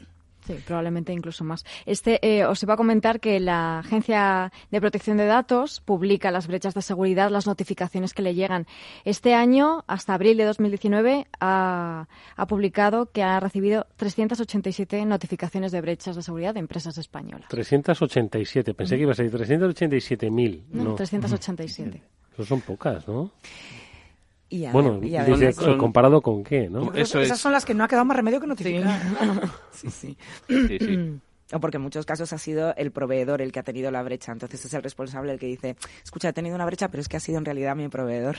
Sí, probablemente incluso más. Os iba a comentar que la Agencia de Protección de Datos publica las brechas de seguridad, las notificaciones que le llegan. Este año, hasta abril de 2019, ha publicado que ha recibido 387 notificaciones de brechas de seguridad de empresas españolas. 387, pensé que iba a ser 387.000. No, 387. Eso son pocas, ¿no? Y ¿comparado con qué, no? Esas son las que no ha quedado más remedio que notificar. Sí. O porque en muchos casos ha sido el proveedor el que ha tenido la brecha. Entonces es el responsable el que dice, escucha, he tenido una brecha, pero es que ha sido en realidad mi proveedor.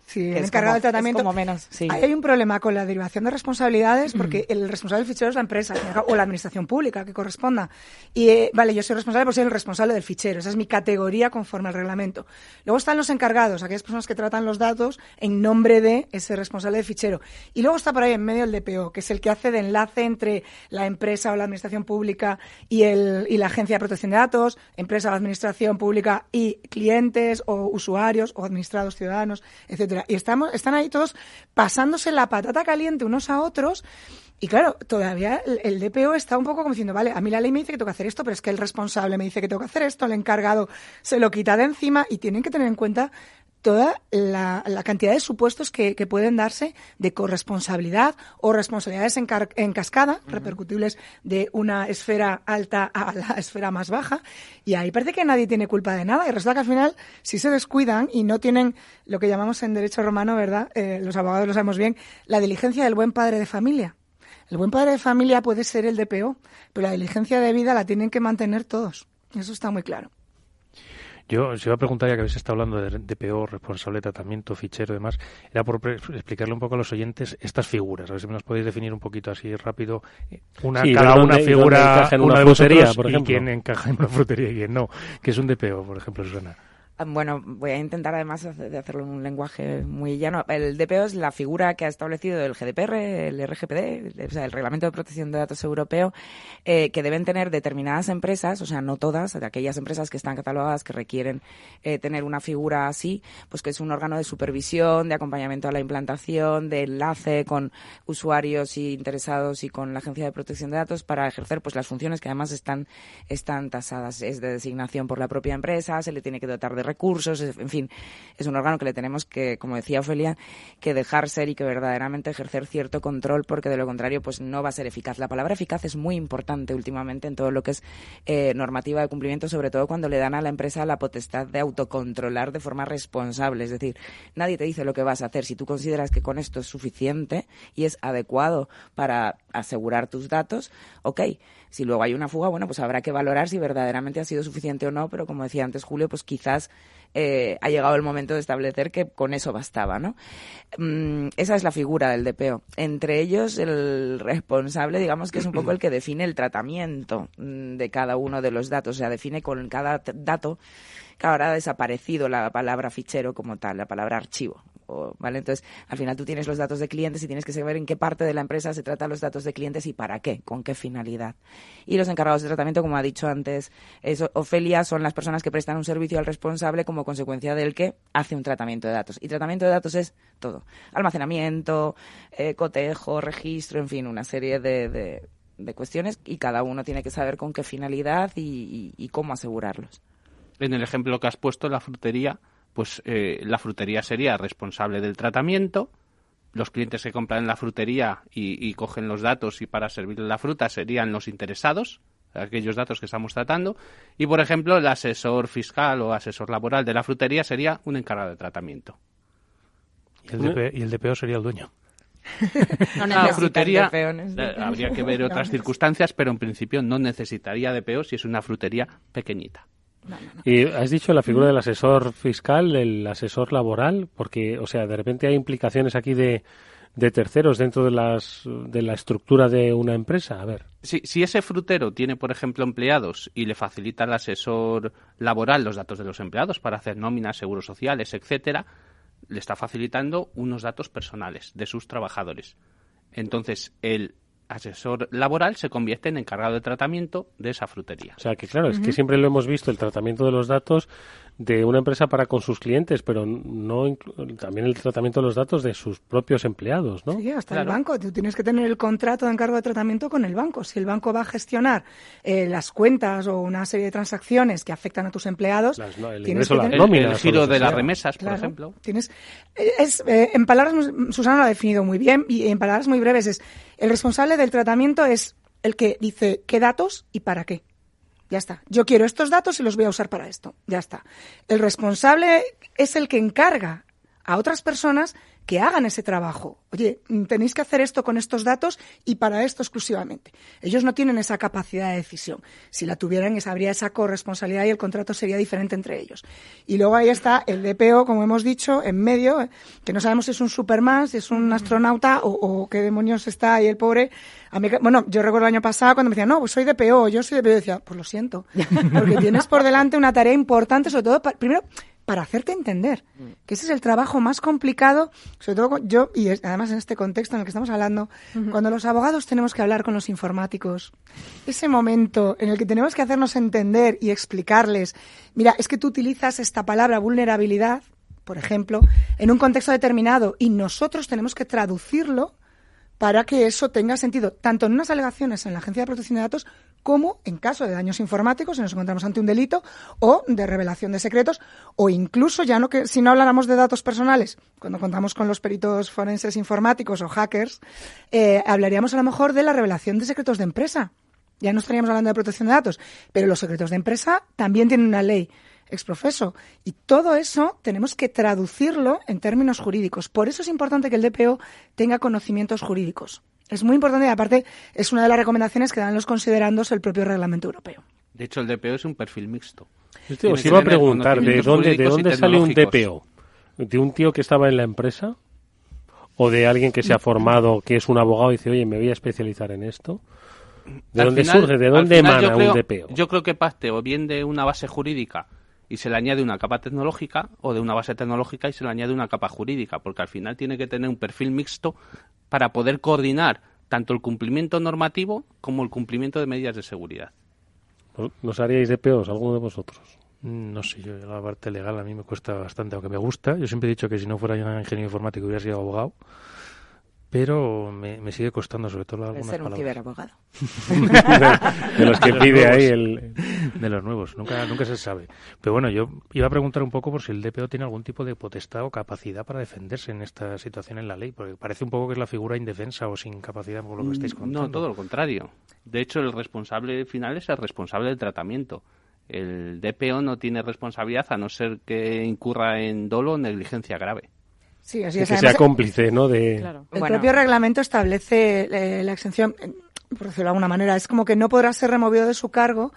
Sí, el encargado de tratamiento. Es como menos, sí. Hay un problema con la derivación de responsabilidades porque el responsable del fichero es la empresa o la administración pública que corresponda. Y yo soy responsable por ser el responsable del fichero. Esa es mi categoría conforme al reglamento. Luego están los encargados, aquellas personas que tratan los datos en nombre de ese responsable del fichero. Y luego está por ahí en medio el DPO, que es el que hace de enlace entre la empresa o la administración pública y la Agencia de Protección de Datos, empresa o administración pública y clientes o usuarios o administrados ciudadanos, etcétera. Y están ahí todos pasándose la patata caliente unos a otros y claro, todavía el DPO está un poco como diciendo, vale, a mí la ley me dice que tengo que hacer esto, pero es que el responsable me dice que tengo que hacer esto, el encargado se lo quita de encima y tienen que tener en cuenta toda la cantidad de supuestos que pueden darse de corresponsabilidad o responsabilidades en cascada, repercutibles de una esfera alta a la esfera más baja, y ahí parece que nadie tiene culpa de nada, y resulta que al final, si se descuidan y no tienen lo que llamamos en derecho romano, ¿verdad?, los abogados lo sabemos bien, la diligencia del buen padre de familia. El buen padre de familia puede ser el DPO, pero la diligencia de vida la tienen que mantener todos. Eso está muy claro. Yo os iba a preguntar, ya que habéis estado hablando de DPO, responsable de tratamiento, fichero y demás, era por explicarle un poco a los oyentes estas figuras. A ver si me las podéis definir un poquito así rápido. Cada una figura, una de vosotros, por ejemplo, y quién encaja en una frutería y quién no. ¿Qué es un DPO, por ejemplo, Susana? Bueno, voy a intentar además de hacerlo en un lenguaje muy llano. El DPO es la figura que ha establecido el GDPR, el RGPD, o sea, el Reglamento de Protección de Datos Europeo, que deben tener determinadas empresas, o sea, no todas, de aquellas empresas que están catalogadas que requieren tener una figura así, pues que es un órgano de supervisión, de acompañamiento a la implantación, de enlace con usuarios y interesados y con la Agencia de Protección de Datos para ejercer pues las funciones que además están tasadas. Es de designación por la propia empresa, se le tiene que dotar de recursos, en fin, es un órgano que le tenemos que, como decía Ofelia, que dejar ser y que verdaderamente ejercer cierto control, porque de lo contrario pues no va a ser eficaz. La palabra eficaz es muy importante últimamente en todo lo que es normativa de cumplimiento, sobre todo cuando le dan a la empresa la potestad de autocontrolar de forma responsable. Es decir, nadie te dice lo que vas a hacer. Si tú consideras que con esto es suficiente y es adecuado para asegurar tus datos, ok. Si luego hay una fuga, bueno, pues habrá que valorar si verdaderamente ha sido suficiente o no, pero como decía antes Julio, pues quizás ha llegado el momento de establecer que con eso bastaba, ¿no? Esa es la figura del DPO. Entre ellos, el responsable, digamos que es un poco el que define el tratamiento de cada uno de los datos, o sea, define con cada dato que ahora ha desaparecido la palabra fichero como tal, la palabra archivo. ¿Vale? Entonces, al final tú tienes los datos de clientes y tienes que saber en qué parte de la empresa se tratan los datos de clientes y para qué, con qué finalidad. Y los encargados de tratamiento, como ha dicho antes Ofelia, son las personas que prestan un servicio al responsable como consecuencia del que hace un tratamiento de datos. Y tratamiento de datos es todo. Almacenamiento, cotejo, registro, en fin, una serie de cuestiones, y cada uno tiene que saber con qué finalidad y cómo asegurarlos. En el ejemplo que has puesto, la frutería, pues la frutería sería responsable del tratamiento, los clientes que compran en la frutería y cogen los datos y para servirle la fruta serían los interesados, aquellos datos que estamos tratando, y por ejemplo el asesor fiscal o asesor laboral de la frutería sería un encargado de tratamiento. Y el DPO sería el dueño. No la frutería habría que ver otras circunstancias, pero en principio no necesitaría DPO si es una frutería pequeñita. No. Y has dicho la figura del asesor fiscal, el asesor laboral, porque, o sea, de repente hay implicaciones aquí de terceros dentro de la estructura de una empresa. A ver. Si ese frutero tiene, por ejemplo, empleados y le facilita al asesor laboral los datos de los empleados para hacer nóminas, seguros sociales, etcétera, le está facilitando unos datos personales de sus trabajadores. Entonces, el asesor laboral se convierte en encargado de tratamiento de esa frutería. O sea, que claro, es que siempre lo hemos visto, el tratamiento de los datos de una empresa para con sus clientes, pero no también el tratamiento de los datos de sus propios empleados, ¿no? Sí, hasta claro. El banco. Tú tienes que tener el contrato de encargo de tratamiento con el banco. Si el banco va a gestionar las cuentas o una serie de transacciones que afectan a tus empleados, el giro de las remesas, por ejemplo. En palabras, Susana lo ha definido muy bien, y en palabras muy breves es: el responsable del tratamiento es el que dice qué datos y para qué. Ya está. Yo quiero estos datos y los voy a usar para esto. Ya está. El responsable es el que encarga a otras personas que hagan ese trabajo. Oye, tenéis que hacer esto con estos datos y para esto exclusivamente. Ellos no tienen esa capacidad de decisión. Si la tuvieran, habría esa corresponsabilidad y el contrato sería diferente entre ellos. Y luego ahí está el DPO, como hemos dicho, en medio, que no sabemos si es un Superman, si es un astronauta o qué demonios está ahí el pobre. Bueno, yo recuerdo el año pasado cuando me decían, no, pues soy DPO, yo soy DPO. Y decía, pues lo siento, porque tienes por delante una tarea importante, sobre todo, primero, para hacerte entender, que ese es el trabajo más complicado, sobre todo yo, y además en este contexto en el que estamos hablando, cuando los abogados tenemos que hablar con los informáticos, ese momento en el que tenemos que hacernos entender y explicarles, mira, es que tú utilizas esta palabra vulnerabilidad, por ejemplo, en un contexto determinado, y nosotros tenemos que traducirlo para que eso tenga sentido, tanto en unas alegaciones en la Agencia de Protección de Datos como en caso de daños informáticos, si nos encontramos ante un delito, o de revelación de secretos, o incluso, si no habláramos de datos personales, cuando contamos con los peritos forenses informáticos o hackers, hablaríamos a lo mejor de la revelación de secretos de empresa. Ya no estaríamos hablando de protección de datos, pero los secretos de empresa también tienen una ley exprofeso. Y todo eso tenemos que traducirlo en términos jurídicos. Por eso es importante que el DPO tenga conocimientos jurídicos. Es muy importante y aparte es una de las recomendaciones que dan los considerandos el propio reglamento europeo. De hecho, el DPO es un perfil mixto. Os iba a preguntar, ¿de dónde sale un DPO? ¿De un tío que estaba en la empresa? ¿O de alguien que se ha formado, que es un abogado y dice, oye, me voy a especializar en esto? ¿De dónde surge? ¿De dónde emana un DPO? Yo creo que parte o bien de una base jurídica y se le añade una capa tecnológica, o de una base tecnológica y se le añade una capa jurídica, porque al final tiene que tener un perfil mixto para poder coordinar tanto el cumplimiento normativo como el cumplimiento de medidas de seguridad. ¿Nos haríais DPOs, alguno de vosotros? No sé, yo la parte legal a mí me cuesta bastante, aunque me gusta. Yo siempre he dicho que si no fuera yo ingeniero informático hubiera sido abogado. pero me sigue costando, sobre todo algunas palabras. Ser un ciberabogado. de los que pide ahí de los nuevos, nunca se sabe. Pero bueno, yo iba a preguntar un poco por si el DPO tiene algún tipo de potestad o capacidad para defenderse en esta situación en la ley, porque parece un poco que es la figura indefensa o sin capacidad por lo que estáis contando. No, todo lo contrario. De hecho, el responsable final es el responsable del tratamiento. El DPO no tiene responsabilidad a no ser que incurra en dolo o negligencia grave. Sí, así es. Que sea cómplice, ¿no? Claro. El propio reglamento establece la exención, por decirlo de alguna manera, es como que no podrá ser removido de su cargo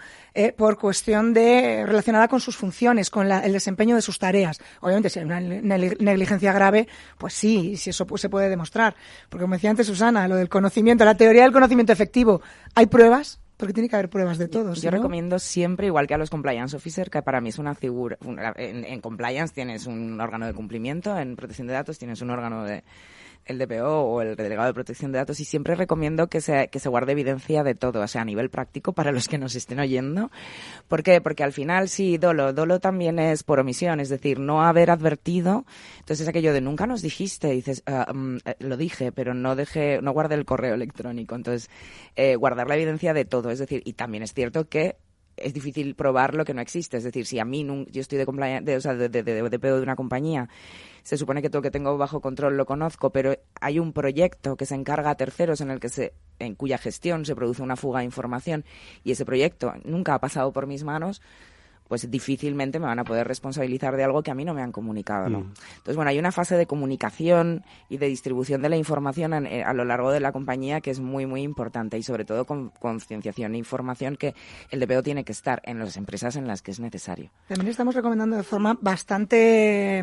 por cuestión relacionada con sus funciones, con el desempeño de sus tareas. Obviamente, si hay una negligencia grave, pues sí, si eso se puede demostrar. Porque como decía antes Susana, lo del conocimiento, la teoría del conocimiento efectivo, ¿hay pruebas? Porque tiene que haber pruebas de todos. Yo recomiendo siempre, igual que a los compliance officer, que para mí es una figura. En compliance tienes un órgano de cumplimiento, en protección de datos tienes un órgano de el DPO o el delegado de protección de datos, y siempre recomiendo que se guarde evidencia de todo, o sea, a nivel práctico para los que nos estén oyendo. ¿Por qué? Porque al final sí, dolo también es por omisión, es decir, no haber advertido. Entonces es aquello de nunca nos dijiste, dices, lo dije, pero no guardé el correo electrónico. Entonces, guardar la evidencia de todo, es decir, y también es cierto que es difícil probar lo que no existe. Es decir, si a mí yo estoy de DPO de una compañía, se supone que todo lo que tengo bajo control lo conozco, pero hay un proyecto que se encarga a terceros en cuya gestión se produce una fuga de información, y ese proyecto nunca ha pasado por mis manos, pues difícilmente me van a poder responsabilizar de algo que a mí no me han comunicado, ¿no? Entonces, bueno, hay una fase de comunicación y de distribución de la información a lo largo de la compañía que es muy, muy importante, y sobre todo con concienciación e información que el DPO tiene que estar en las empresas en las que es necesario. También estamos recomendando de forma bastante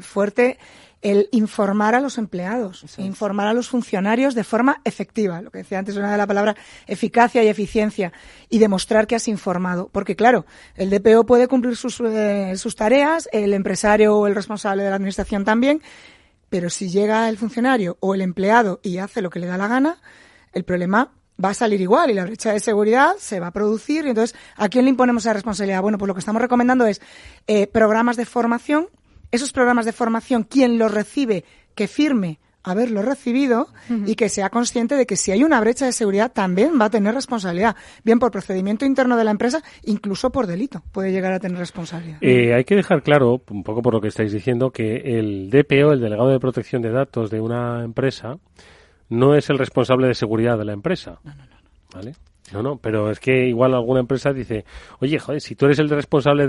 fuerte el informar a los empleados, informar a los funcionarios de forma efectiva, lo que decía antes, una de la palabra eficacia y eficiencia, y demostrar que has informado, porque claro, el DPO puede cumplir sus tareas, el empresario o el responsable de la administración también, pero si llega el funcionario o el empleado y hace lo que le da la gana, el problema va a salir igual y la brecha de seguridad se va a producir. Y entonces, ¿a quién le imponemos esa responsabilidad? Bueno, pues lo que estamos recomendando es programas de formación. Esos programas de formación, quien los recibe, que firme haberlo recibido y que sea consciente de que si hay una brecha de seguridad también va a tener responsabilidad, bien por procedimiento interno de la empresa, incluso por delito puede llegar a tener responsabilidad. Hay que dejar claro, un poco por lo que estáis diciendo, que el DPO, el delegado de protección de datos de una empresa, no es el responsable de seguridad de la empresa. No. ¿Vale? No, pero es que igual alguna empresa dice, oye, joder, si tú eres el responsable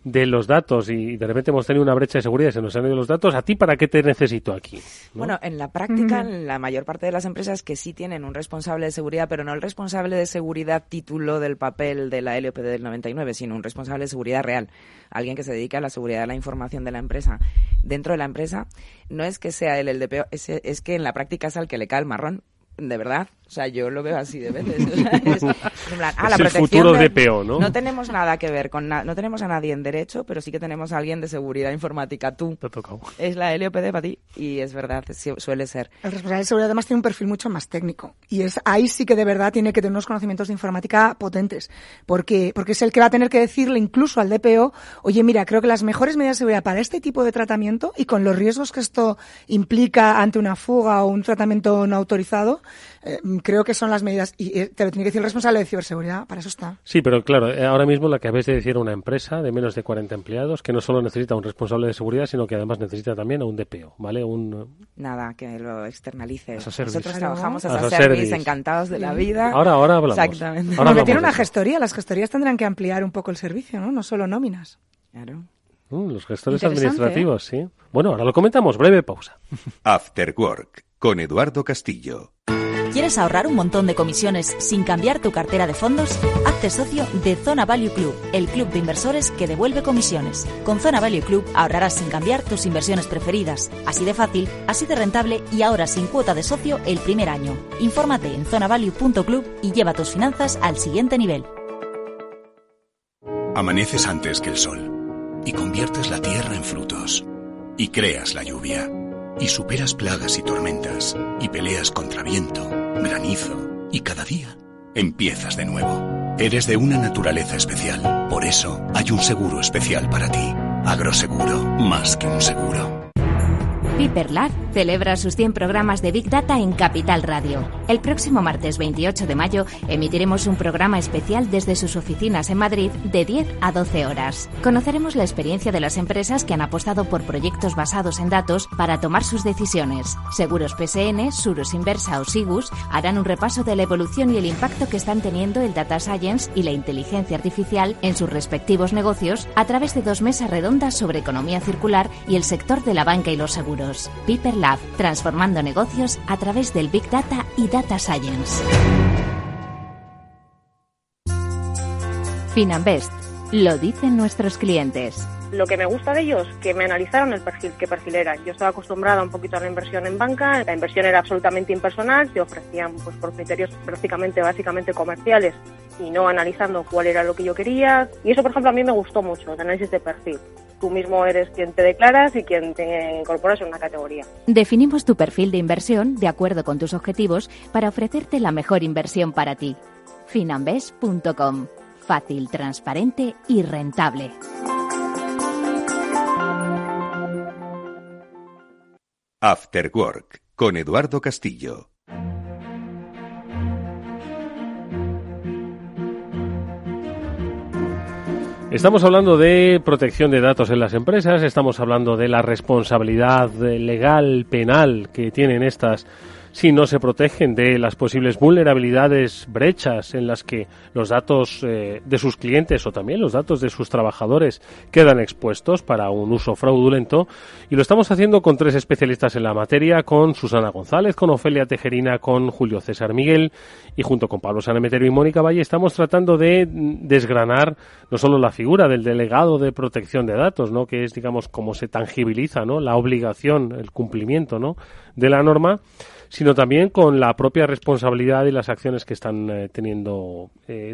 de los datos y de repente hemos tenido una brecha de seguridad y se nos han ido los datos, ¿a ti para qué te necesito aquí? ¿No? Bueno, en la práctica, en la mayor parte de las empresas que sí tienen un responsable de seguridad, pero no el responsable de seguridad título del papel de la LOPD del 99, sino un responsable de seguridad real, alguien que se dedica a la seguridad de la información de la empresa. Dentro de la empresa, no es que sea él el DPO, es que en la práctica es al que le cae el marrón. De verdad, o sea, yo lo veo así de veces. O sea, es en plan, la el futuro DPO, ¿no? No tenemos nada que ver con no tenemos a nadie en derecho, pero sí que tenemos a alguien de seguridad informática. Tú. Te ha tocado. Es la LOPD para ti, y es verdad, suele ser. El responsable de seguridad además tiene un perfil mucho más técnico, y ahí sí que de verdad tiene que tener unos conocimientos de informática potentes, porque es el que va a tener que decirle incluso al DPO, oye, mira, creo que las mejores medidas de seguridad para este tipo de tratamiento y con los riesgos que esto implica ante una fuga o un tratamiento no autorizado, creo que son las medidas, y te lo tiene que decir el responsable de ciberseguridad, para eso está. Sí, pero claro, ahora mismo la que habéis de decir una empresa de menos de 40 empleados que no solo necesita un responsable de seguridad, sino que además necesita también a un DPO, ¿vale? Nada, que lo externalice. Nosotros trabajamos a service, encantados de la vida. Ahora hablamos. Exactamente. Porque tiene una gestoría, las gestorías tendrán que ampliar un poco el servicio, ¿no? No solo nóminas. Claro. Los gestores administrativos, sí. Bueno, ahora lo comentamos, breve pausa. After Work, con Eduardo Castillo. ¿Quieres ahorrar un montón de comisiones sin cambiar tu cartera de fondos? Hazte socio de Zona Value Club, el club de inversores que devuelve comisiones. Con Zona Value Club ahorrarás sin cambiar tus inversiones preferidas. Así de fácil, así de rentable y ahora sin cuota de socio el primer año. Infórmate en zonavalue.club y lleva tus finanzas al siguiente nivel. Amaneces antes que el sol y conviertes la tierra en frutos y creas la lluvia y superas plagas y tormentas y peleas contra viento, granizo y cada día empiezas de nuevo. Eres de una naturaleza especial, por eso hay un seguro especial para ti. Agroseguro, más que un seguro. Piper Lab celebra sus 100 programas de Big Data en Capital Radio. El próximo martes 28 de mayo emitiremos un programa especial desde sus oficinas en Madrid de 10 a 12 horas. Conoceremos la experiencia de las empresas que han apostado por proyectos basados en datos para tomar sus decisiones. Seguros PSN, Suros Inversa o Sigus harán un repaso de la evolución y el impacto que están teniendo el Data Science y la inteligencia artificial en sus respectivos negocios a través de 2 mesas redondas sobre economía circular y el sector de la banca y los seguros. Piper Lab, transformando negocios a través del Big Data y Data Science. Finanbest, lo dicen nuestros clientes. Lo que me gusta de ellos, que me analizaron el perfil, qué perfil era. Yo estaba acostumbrada un poquito a la inversión en banca, la inversión era absolutamente impersonal, te ofrecían pues por criterios básicamente comerciales y no analizando cuál era lo que yo quería. Y eso, por ejemplo, a mí me gustó mucho, el análisis de perfil. Tú mismo eres quien te declaras y quien te incorporas en una categoría. Definimos tu perfil de inversión de acuerdo con tus objetivos para ofrecerte la mejor inversión para ti. Finanbest.com. Fácil, transparente y rentable. After Work, con Eduardo Castillo. Estamos hablando de protección de datos en las empresas, estamos hablando de la responsabilidad legal, penal que tienen estas si no se protegen de las posibles vulnerabilidades, brechas en las que los datos de sus clientes o también los datos de sus trabajadores quedan expuestos para un uso fraudulento. Y lo estamos haciendo con 3 especialistas en la materia, con Susana González, con Ofelia Tejerina, con Julio César Miguel y junto con Pablo Sanemeterio y Mónica Valle estamos tratando de desgranar no solo la figura del delegado de protección de datos, ¿no?, que es, digamos, cómo se tangibiliza, ¿no?, la obligación, el cumplimiento, ¿no?, de la norma, sino también con la propia responsabilidad y las acciones que están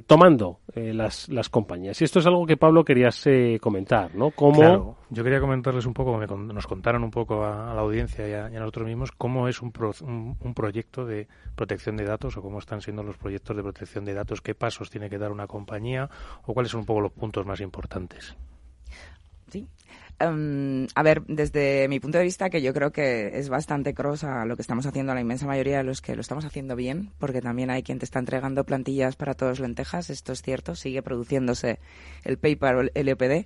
tomando las compañías. Y esto es algo que, Pablo, querías comentar, ¿no? ¿Cómo? Claro, yo quería comentarles un poco, nos contaron un poco a la audiencia y a nosotros mismos cómo es un proyecto de protección de datos o cómo están siendo los proyectos de protección de datos, qué pasos tiene que dar una compañía o cuáles son un poco los puntos más importantes. Sí. A ver, desde mi punto de vista, que yo creo que es bastante cross a lo que estamos haciendo la inmensa mayoría de los que lo estamos haciendo bien, porque también hay quien te está entregando plantillas para todos lentejas, esto es cierto, sigue produciéndose el paper o el LPD,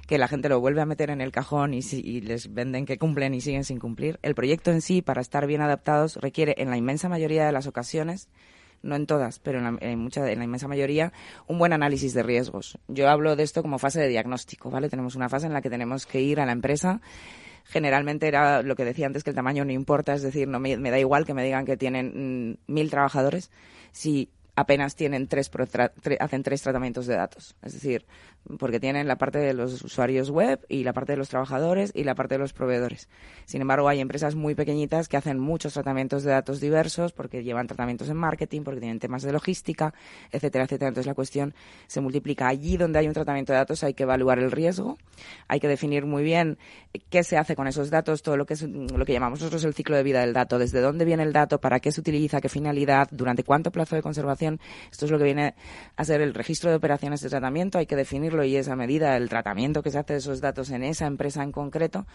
que la gente lo vuelve a meter en el cajón y les venden que cumplen y siguen sin cumplir. El proyecto en sí, para estar bien adaptados, requiere en la inmensa mayoría de las ocasiones, no en todas, pero en la inmensa mayoría, un buen análisis de riesgos. Yo hablo de esto como fase de diagnóstico, ¿vale? Tenemos una fase en la que tenemos que ir a la empresa. Generalmente era lo que decía antes, que el tamaño no importa, es decir, no me da igual que me digan que tienen 1.000 trabajadores si apenas tienen hacen 3 tratamientos de datos. Es decir, porque tienen la parte de los usuarios web y la parte de los trabajadores y la parte de los proveedores. Sin embargo, hay empresas muy pequeñitas que hacen muchos tratamientos de datos diversos porque llevan tratamientos en marketing, porque tienen temas de logística, etcétera, etcétera. Entonces la cuestión se multiplica. Allí donde hay un tratamiento de datos hay que evaluar el riesgo, hay que definir muy bien qué se hace con esos datos, todo lo que llamamos nosotros el ciclo de vida del dato, desde dónde viene el dato, para qué se utiliza, qué finalidad, durante cuánto plazo de conservación. Esto es lo que viene a ser el registro de operaciones de tratamiento, hay que definirlo y es a medida el tratamiento que se hace de esos datos en esa empresa en concreto,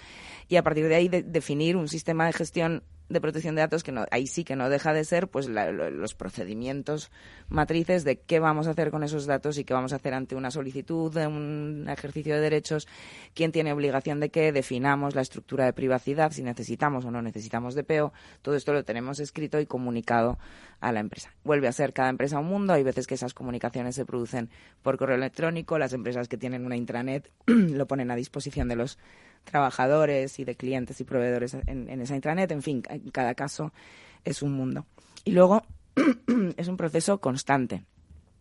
y a partir de ahí definir un sistema de gestión de protección de datos que ahí sí que no deja de ser pues los procedimientos matrices de qué vamos a hacer con esos datos y qué vamos a hacer ante una solicitud de un ejercicio de derechos, quién tiene obligación de qué, definamos la estructura de privacidad, si necesitamos o no necesitamos DPO, todo esto lo tenemos escrito y comunicado a la empresa. Vuelve a ser cada empresa un mundo, hay veces que esas comunicaciones se producen por correo electrónico, las empresas que tienen una intranet lo ponen a disposición de los trabajadores y de clientes y proveedores en esa intranet. En fin, en cada caso es un mundo. Y luego es un proceso constante.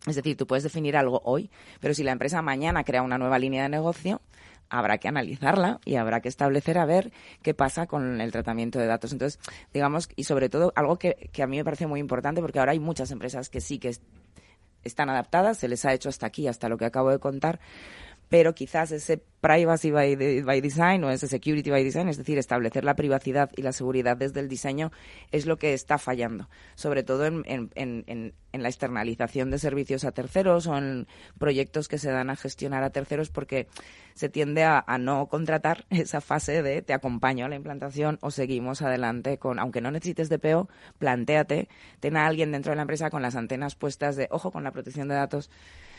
Es decir, tú puedes definir algo hoy, pero si la empresa mañana crea una nueva línea de negocio, habrá que analizarla y habrá que establecer a ver qué pasa con el tratamiento de datos. Entonces, digamos, y sobre todo algo que a mí me parece muy importante, porque ahora hay muchas empresas que sí que están adaptadas, se les ha hecho hasta aquí, hasta lo que acabo de contar, pero quizás ese privacy by design o ese security by design, es decir, establecer la privacidad y la seguridad desde el diseño, es lo que está fallando, sobre todo en la externalización de servicios a terceros o en proyectos que se dan a gestionar a terceros, porque se tiende a no contratar esa fase de te acompaño a la implantación o seguimos adelante con, aunque no necesites DPO, plantéate, ten a alguien dentro de la empresa con las antenas puestas de ojo con la protección de datos.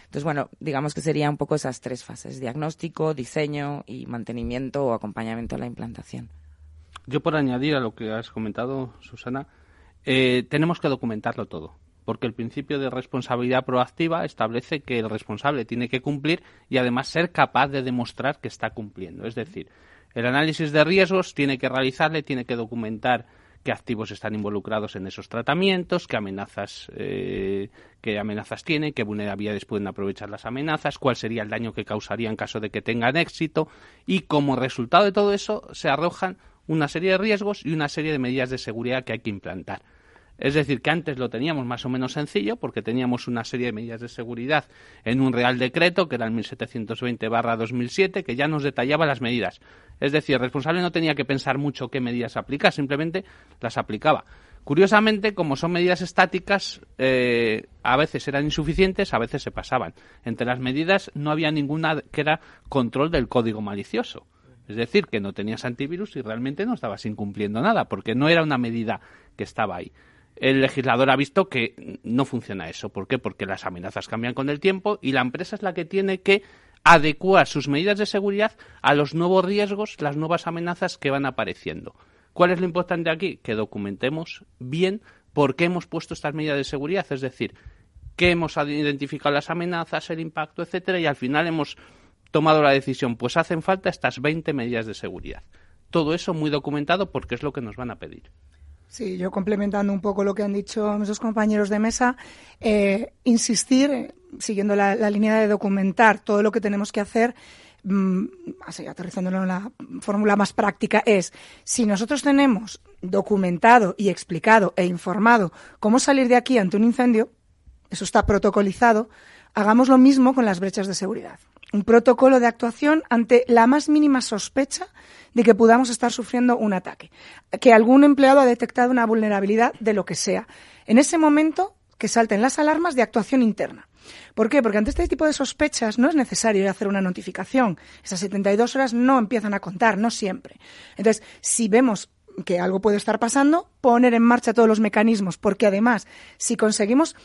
Entonces, bueno, digamos que serían un poco esas 3 fases: diagnóstico, diseño y mantenimiento o acompañamiento a la implantación. Yo, por añadir a lo que has comentado, Susana, tenemos que documentarlo todo, porque el principio de responsabilidad proactiva establece que el responsable tiene que cumplir y además ser capaz de demostrar que está cumpliendo. Es decir, el análisis de riesgos tiene que realizarle, tiene que documentar qué activos están involucrados en esos tratamientos, qué amenazas tienen, qué vulnerabilidades pueden aprovechar las amenazas, cuál sería el daño que causaría en caso de que tengan éxito, y como resultado de todo eso se arrojan una serie de riesgos y una serie de medidas de seguridad que hay que implantar. Es decir, que antes lo teníamos más o menos sencillo porque teníamos una serie de medidas de seguridad en un Real Decreto, que era el 1720/2007, que ya nos detallaba las medidas. Es decir, el responsable no tenía que pensar mucho qué medidas aplicar, simplemente las aplicaba. Curiosamente, como son medidas estáticas, a veces eran insuficientes, a veces se pasaban. Entre las medidas no había ninguna que era control del código malicioso. Es decir, que no tenías antivirus y realmente no estabas incumpliendo nada, porque no era una medida que estaba ahí. El legislador ha visto que no funciona eso. ¿Por qué? Porque las amenazas cambian con el tiempo y la empresa es la que tiene que adecuar sus medidas de seguridad a los nuevos riesgos, las nuevas amenazas que van apareciendo. ¿Cuál es lo importante aquí? Que documentemos bien por qué hemos puesto estas medidas de seguridad, es decir, que hemos identificado las amenazas, el impacto, etcétera, y al final hemos tomado la decisión, pues hacen falta estas 20 medidas de seguridad. Todo eso muy documentado porque es lo que nos van a pedir. Sí, yo complementando un poco lo que han dicho nuestros compañeros de mesa, insistir, siguiendo la línea de documentar todo lo que tenemos que hacer, así aterrizándolo en la fórmula más práctica, es si nosotros tenemos documentado y explicado e informado cómo salir de aquí ante un incendio, eso está protocolizado, hagamos lo mismo con las brechas de seguridad. Un protocolo de actuación ante la más mínima sospecha de que podamos estar sufriendo un ataque, que algún empleado ha detectado una vulnerabilidad de lo que sea. En ese momento, que salten las alarmas de actuación interna. ¿Por qué? Porque ante este tipo de sospechas no es necesario hacer una notificación. Esas 72 horas no empiezan a contar, no siempre. Entonces, si vemos que algo puede estar pasando, poner en marcha todos los mecanismos, porque además, si conseguimos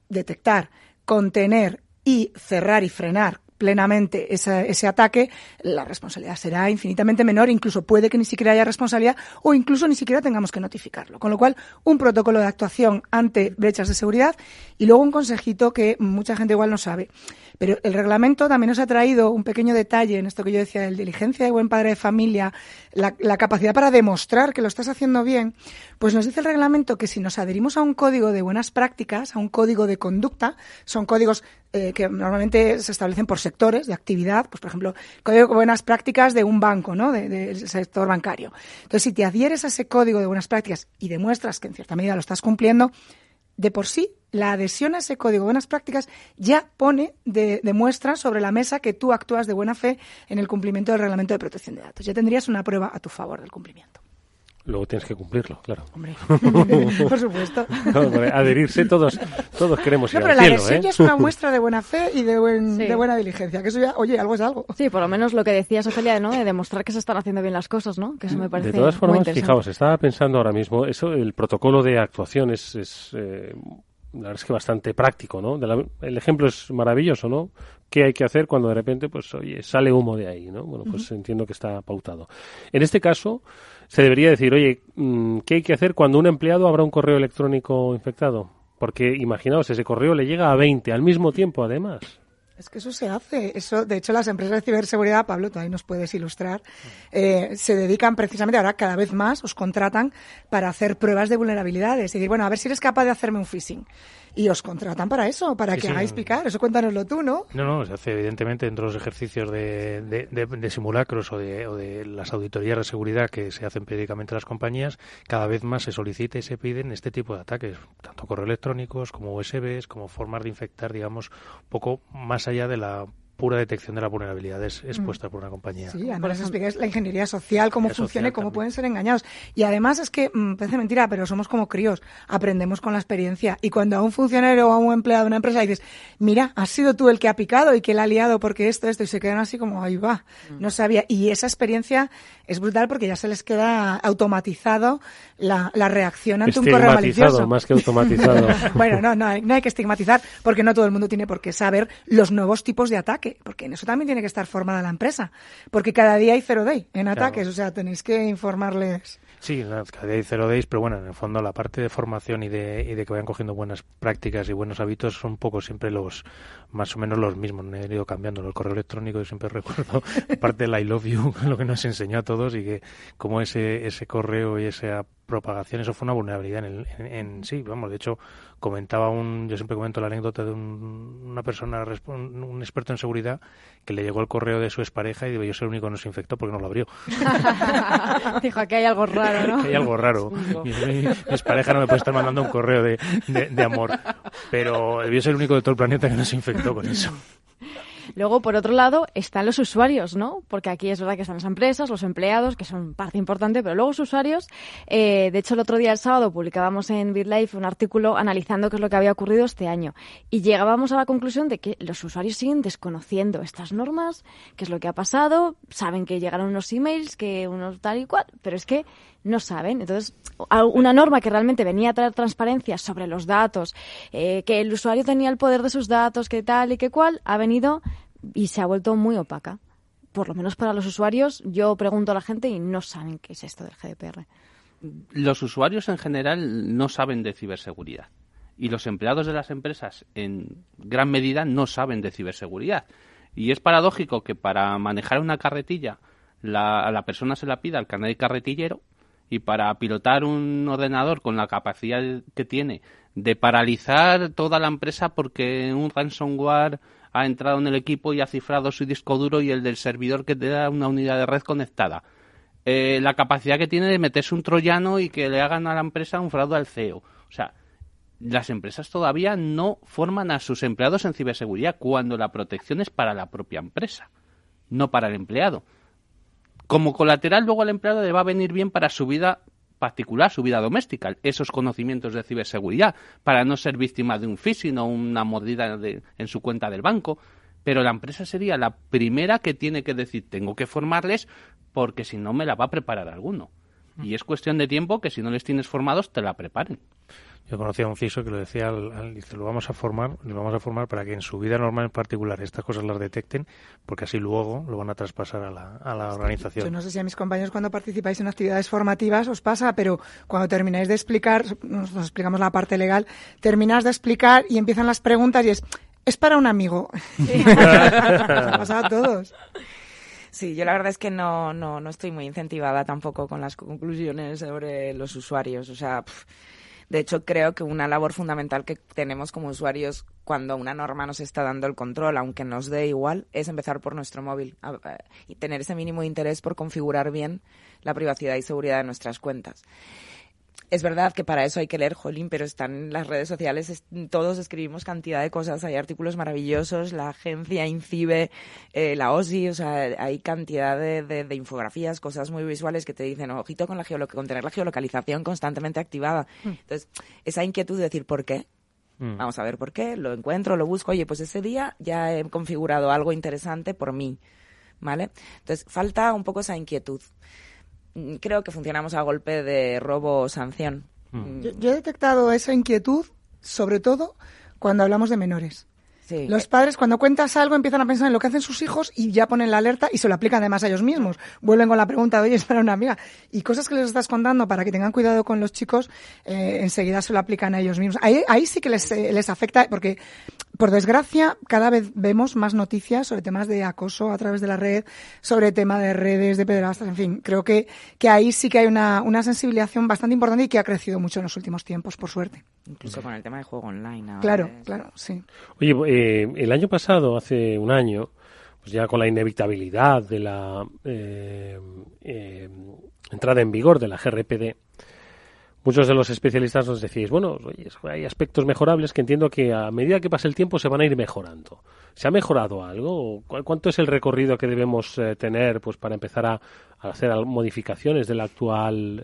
detectar, contener y cerrar y frenar plenamente ese ataque, la responsabilidad será infinitamente menor, incluso puede que ni siquiera haya responsabilidad o incluso ni siquiera tengamos que notificarlo. Con lo cual, un protocolo de actuación ante brechas de seguridad y luego un consejito que mucha gente igual no sabe. Pero el reglamento también nos ha traído un pequeño detalle en esto que yo decía, de diligencia de buen padre de familia, la capacidad para demostrar que lo estás haciendo bien. Pues nos dice el reglamento que si nos adherimos a un código de buenas prácticas, a un código de conducta, son códigos que normalmente se establecen por sectores de actividad, pues por ejemplo, código de buenas prácticas de un banco, ¿no? Del sector bancario. Entonces, si te adhieres a ese código de buenas prácticas y demuestras que en cierta medida lo estás cumpliendo, de por sí, la adhesión a ese código de buenas prácticas ya pone de muestra sobre la mesa que tú actúas de buena fe en el cumplimiento del reglamento de protección de datos. Ya tendrías una prueba a tu favor del cumplimiento. Luego tienes que cumplirlo, claro. Hombre, por supuesto. No, adherirse todos queremos ir al cielo. Pero la adhesión ya es una muestra de buena fe y de buena diligencia, que eso ya, oye, algo es algo. Sí, por lo menos lo que decías, Ofelia, ¿no? De demostrar que se están haciendo bien las cosas, ¿no? Que eso me parece de todas formas, muy interesante. fijaos, estaba pensando ahora mismo, eso, el protocolo de actuación es la verdad es que bastante práctico, ¿no? El ejemplo es maravilloso, ¿no? ¿Qué hay que hacer cuando de repente, pues, oye, sale humo de ahí, ¿no? Bueno, pues entiendo que está pautado. En este caso, se debería decir, oye, ¿qué hay que hacer cuando un empleado abra un correo electrónico infectado? Porque, imaginaos, ese correo le llega a 20 al mismo tiempo, además. Es que eso se hace. Eso, de hecho, las empresas de ciberseguridad, Pablo, tú ahí nos puedes ilustrar, se dedican precisamente, ahora cada vez más, os contratan para hacer pruebas de vulnerabilidades. Es decir, bueno, a ver si eres capaz de hacerme un phishing. Y os contratan para eso, para que hagáis picar. Eso cuéntanoslo tú, ¿no? No, se hace evidentemente dentro de los ejercicios de simulacros o de las auditorías de seguridad que se hacen periódicamente a las compañías. Cada vez más se solicita y se piden este tipo de ataques, tanto correos electrónicos como USBs, como formas de infectar, digamos, un poco más allá de la pura detección de las vulnerabilidades expuestas por una compañía. Sí, además explicáis la ingeniería social, cómo funciona y cómo pueden ser engañados. Y además es que, parece mentira, pero somos como críos, aprendemos con la experiencia. Y cuando a un funcionario o a un empleado de una empresa dices, mira, has sido tú el que ha picado y que la ha liado porque esto, y se quedan así como, ahí va, no sabía. Y esa experiencia es brutal porque ya se les queda automatizado la reacción ante un correo malicioso. Más que automatizado. Bueno, no hay que estigmatizar porque no todo el mundo tiene por qué saber los nuevos tipos de ataque, porque en eso también tiene que estar formada la empresa, porque cada día hay 0 day en ataques, o sea, tenéis que informarles. Sí, cada día hay 0 days, pero bueno, en el fondo la parte de formación y de que vayan cogiendo buenas prácticas y buenos hábitos son un poco siempre más o menos los mismos, no he ido cambiando. El correo electrónico, yo siempre recuerdo parte del I love you, lo que nos enseñó a todos, y que como ese correo y esa propagación, eso fue una vulnerabilidad en sí, vamos, de hecho comentaba yo siempre comento la anécdota de una persona, un experto en seguridad, que le llegó el correo de su expareja y digo, yo soy el único que no se infectó porque no lo abrió. Dijo, aquí hay algo raro, ¿no? Hay algo raro. Mi expareja no me puede estar mandando un correo de amor, pero yo soy el único de todo el planeta que no se infectó con eso. Luego, por otro lado, están los usuarios, ¿no? Porque aquí es verdad que están las empresas, los empleados, que son parte importante, pero luego los usuarios. De hecho, el otro día, el sábado, publicábamos en BitLife un artículo analizando qué es lo que había ocurrido este año. Y llegábamos a la conclusión de que los usuarios siguen desconociendo estas normas, qué es lo que ha pasado, saben que llegaron unos emails, que unos tal y cual, pero es que no saben. Entonces, una norma que realmente venía a traer transparencia sobre los datos, que el usuario tenía el poder de sus datos, que tal y que cual, ha venido y se ha vuelto muy opaca. Por lo menos para los usuarios, yo pregunto a la gente y no saben qué es esto del GDPR. Los usuarios en general no saben de ciberseguridad y los empleados de las empresas en gran medida no saben de ciberseguridad. Y es paradójico que para manejar una carretilla a la persona se la pida el carnet de carretillero, y para pilotar un ordenador con la capacidad que tiene de paralizar toda la empresa porque un ransomware ha entrado en el equipo y ha cifrado su disco duro y el del servidor que te da una unidad de red conectada. La capacidad que tiene de meterse un troyano y que le hagan a la empresa un fraude al CEO. O sea, las empresas todavía no forman a sus empleados en ciberseguridad cuando la protección es para la propia empresa, no para el empleado. Como colateral, luego al empleado le va a venir bien para su vida particular, su vida doméstica, esos conocimientos de ciberseguridad, para no ser víctima de un phishing o una mordida en su cuenta del banco. Pero la empresa sería la primera que tiene que decir, tengo que formarles porque si no me la va a preparar alguno. Y es cuestión de tiempo que si no les tienes formados, te la preparen. Yo conocía a un CISO que lo decía, dice, les vamos a formar para que en su vida normal en particular estas cosas las detecten, porque así luego lo van a traspasar a la organización. Yo no sé si a mis compañeros cuando participáis en actividades formativas os pasa, pero cuando termináis de explicar, nos explicamos la parte legal, terminas de explicar y empiezan las preguntas y es para un amigo. Sí. Nos ha pasado a todos. Sí, yo la verdad es que no estoy muy incentivada tampoco con las conclusiones sobre los usuarios. O sea, de hecho, creo que una labor fundamental que tenemos como usuarios cuando una norma nos está dando el control, aunque nos dé igual, es empezar por nuestro móvil y tener ese mínimo interés por configurar bien la privacidad y seguridad de nuestras cuentas. Es verdad que para eso hay que leer, jolín, pero están en las redes sociales, todos escribimos cantidad de cosas, hay artículos maravillosos, la agencia INCIBE, la OSI, o sea, hay cantidad de infografías, cosas muy visuales que te dicen, ojito con tener la geolocalización constantemente activada. Entonces, esa inquietud de decir, ¿por qué? Vamos a ver por qué, lo encuentro, lo busco, oye, pues ese día ya he configurado algo interesante por mí, ¿vale? Entonces, falta un poco esa inquietud. Creo que funcionamos a golpe de robo o sanción. Yo he detectado esa inquietud, sobre todo cuando hablamos de menores. Sí. Los padres, cuando cuentas algo, empiezan a pensar en lo que hacen sus hijos y ya ponen la alerta y se lo aplican además a ellos mismos. Vuelven con la pregunta, oye, es para una amiga. Y cosas que les estás contando para que tengan cuidado con los chicos, enseguida se lo aplican a ellos mismos. Ahí sí que les afecta, porque, por desgracia, cada vez vemos más noticias sobre temas de acoso a través de la red, sobre tema de redes, de pederastas, en fin. Creo que ahí sí que hay una sensibilización bastante importante y que ha crecido mucho en los últimos tiempos, por suerte. Incluso con el tema de juego online. Claro, sí. Oye, el año pasado, hace un año, pues ya con la inevitabilidad de la entrada en vigor de la GRPD, muchos de los especialistas nos decís, bueno, oye, hay aspectos mejorables que entiendo que a medida que pase el tiempo se van a ir mejorando. ¿Se ha mejorado algo? ¿Cuánto es el recorrido que debemos tener pues para empezar a hacer modificaciones del actual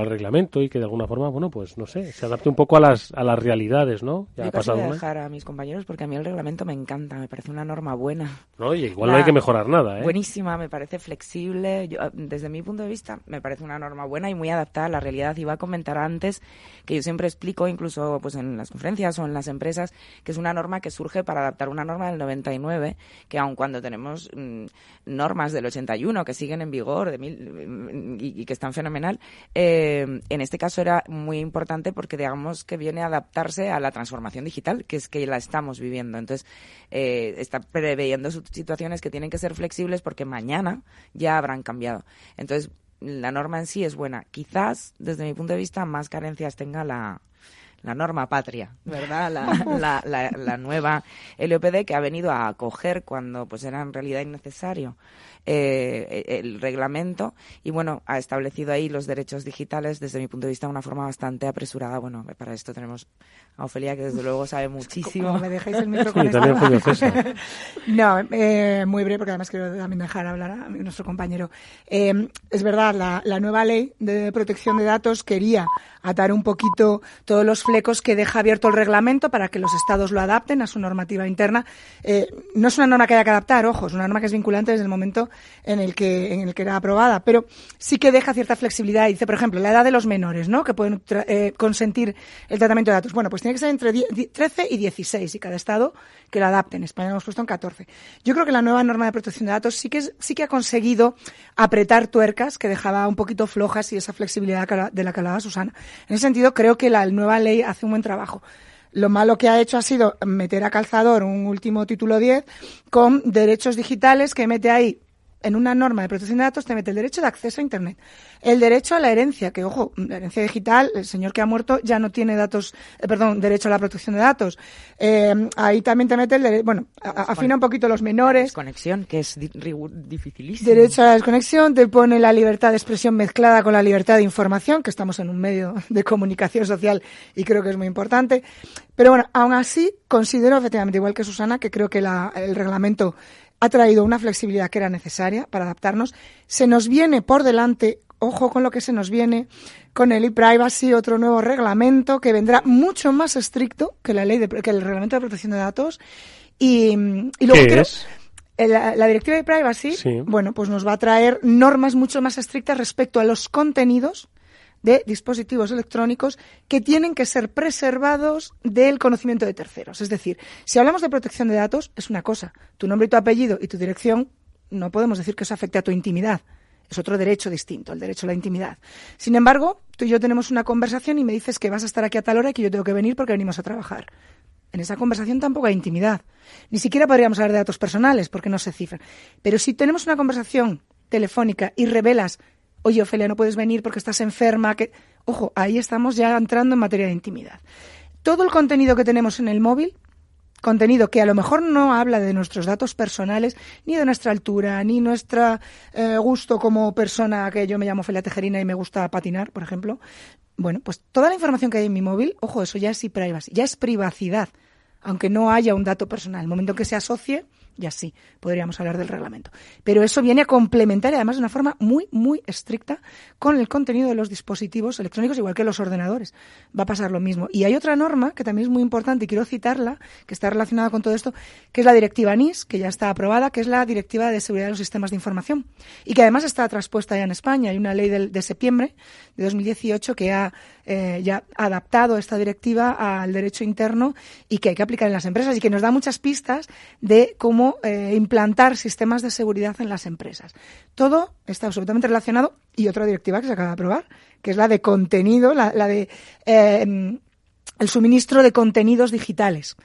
reglamento y que de alguna forma, bueno, pues no sé, se adapte un poco a las realidades, ¿no? Ya yo voy a dejar a mis compañeros porque a mí el reglamento me encanta, me parece una norma buena. No, y igual no hay que mejorar nada, ¿eh? Buenísima, me parece flexible. Desde mi punto de vista, me parece una norma buena y muy adaptada a la realidad. Iba a comentar antes que yo siempre explico, incluso pues en las conferencias o en las empresas, que es una norma que surge para adaptar una norma del 99, que aun cuando tenemos normas del 81 que siguen en vigor y que están fenomenal, en este caso era muy importante porque digamos que viene a adaptarse a la transformación digital, que es que la estamos viviendo. Entonces, está preveyendo situaciones que tienen que ser flexibles porque mañana ya habrán cambiado. Entonces, la norma en sí es buena. Quizás, desde mi punto de vista, más carencias tenga la norma patria, ¿verdad? La nueva LOPD, que ha venido a acoger cuando pues era en realidad innecesario el reglamento, y bueno, ha establecido ahí los derechos digitales desde mi punto de vista de una forma bastante apresurada. Bueno, para esto tenemos a Ofelia, que desde luego sabe muchísimo. ¿Cómo me dejáis el micro con esto? También Julio César. No, muy breve, porque además quiero también dejar hablar a nuestro compañero. Es verdad, la nueva ley de protección de datos quería atar un poquito todos los flecos que deja abierto el reglamento para que los estados lo adapten a su normativa interna. No es una norma que haya que adaptar, ojo, es una norma que es vinculante desde el momento en el que era aprobada, pero sí que deja cierta flexibilidad. Dice, por ejemplo, la edad de los menores, ¿no?, que pueden consentir el tratamiento de datos. Bueno, pues tiene que ser entre 13 y 16 y cada estado que lo adapte. En España lo hemos puesto en 14. Yo creo que la nueva norma de protección de datos sí que ha conseguido apretar tuercas que dejaba un poquito flojas y esa flexibilidad de la que hablaba Susana. En ese sentido, creo que la nueva ley hace un buen trabajo. Lo malo que ha hecho ha sido meter a calzador un último título 10 con derechos digitales que mete ahí. En una norma de protección de datos te mete el derecho de acceso a Internet, el derecho a la herencia, que ojo, la herencia digital, el señor que ha muerto ya no tiene derecho a la protección de datos. Ahí también te mete el derecho, afina un poquito los menores. Desconexión, que es dificilísimo. Derecho a la desconexión, te pone la libertad de expresión mezclada con la libertad de información, que estamos en un medio de comunicación social y creo que es muy importante. Pero bueno, aún así considero efectivamente, igual que Susana, que creo que el reglamento ha traído una flexibilidad que era necesaria para adaptarnos. Se nos viene por delante, ojo con lo que se nos viene, con el ePrivacy, otro nuevo reglamento que vendrá mucho más estricto que el reglamento de protección de datos. Y luego ¿Qué es? La directiva de privacy, sí. Bueno, pues nos va a traer normas mucho más estrictas respecto a los contenidos de dispositivos electrónicos que tienen que ser preservados del conocimiento de terceros. Es decir, si hablamos de protección de datos, es una cosa. Tu nombre y tu apellido y tu dirección, no podemos decir que eso afecte a tu intimidad. Es otro derecho distinto, el derecho a la intimidad. Sin embargo, tú y yo tenemos una conversación y me dices que vas a estar aquí a tal hora y que yo tengo que venir porque venimos a trabajar. En esa conversación tampoco hay intimidad. Ni siquiera podríamos hablar de datos personales porque no se cifran. Pero si tenemos una conversación telefónica y revelas: oye, Ofelia, no puedes venir porque estás enferma, ojo, ahí estamos ya entrando en materia de intimidad. Todo el contenido que tenemos en el móvil, contenido que a lo mejor no habla de nuestros datos personales, ni de nuestra altura, ni nuestro gusto como persona, que yo me llamo Ofelia Tejerina y me gusta patinar, por ejemplo. Bueno, pues toda la información que hay en mi móvil, ojo, eso ya es e-privacy, ya es privacidad, aunque no haya un dato personal. El momento en que se asocie, ya sí, podríamos hablar del reglamento. Pero eso viene a complementar, y además de una forma muy, muy estricta, con el contenido de los dispositivos electrónicos, igual que los ordenadores. Va a pasar lo mismo. Y hay otra norma que también es muy importante, y quiero citarla, que está relacionada con todo esto, que es la directiva NIS, que ya está aprobada, que es la Directiva de Seguridad de los Sistemas de Información, y que además está traspuesta ya en España. Hay una ley de septiembre de 2018 que ha ya adaptado esta directiva al derecho interno y que hay que aplicar en las empresas, y que nos da muchas pistas de cómo implantar sistemas de seguridad en las empresas. Todo está absolutamente relacionado. Y otra directiva que se acaba de aprobar, que es la de contenido, la de el suministro de contenidos digitales.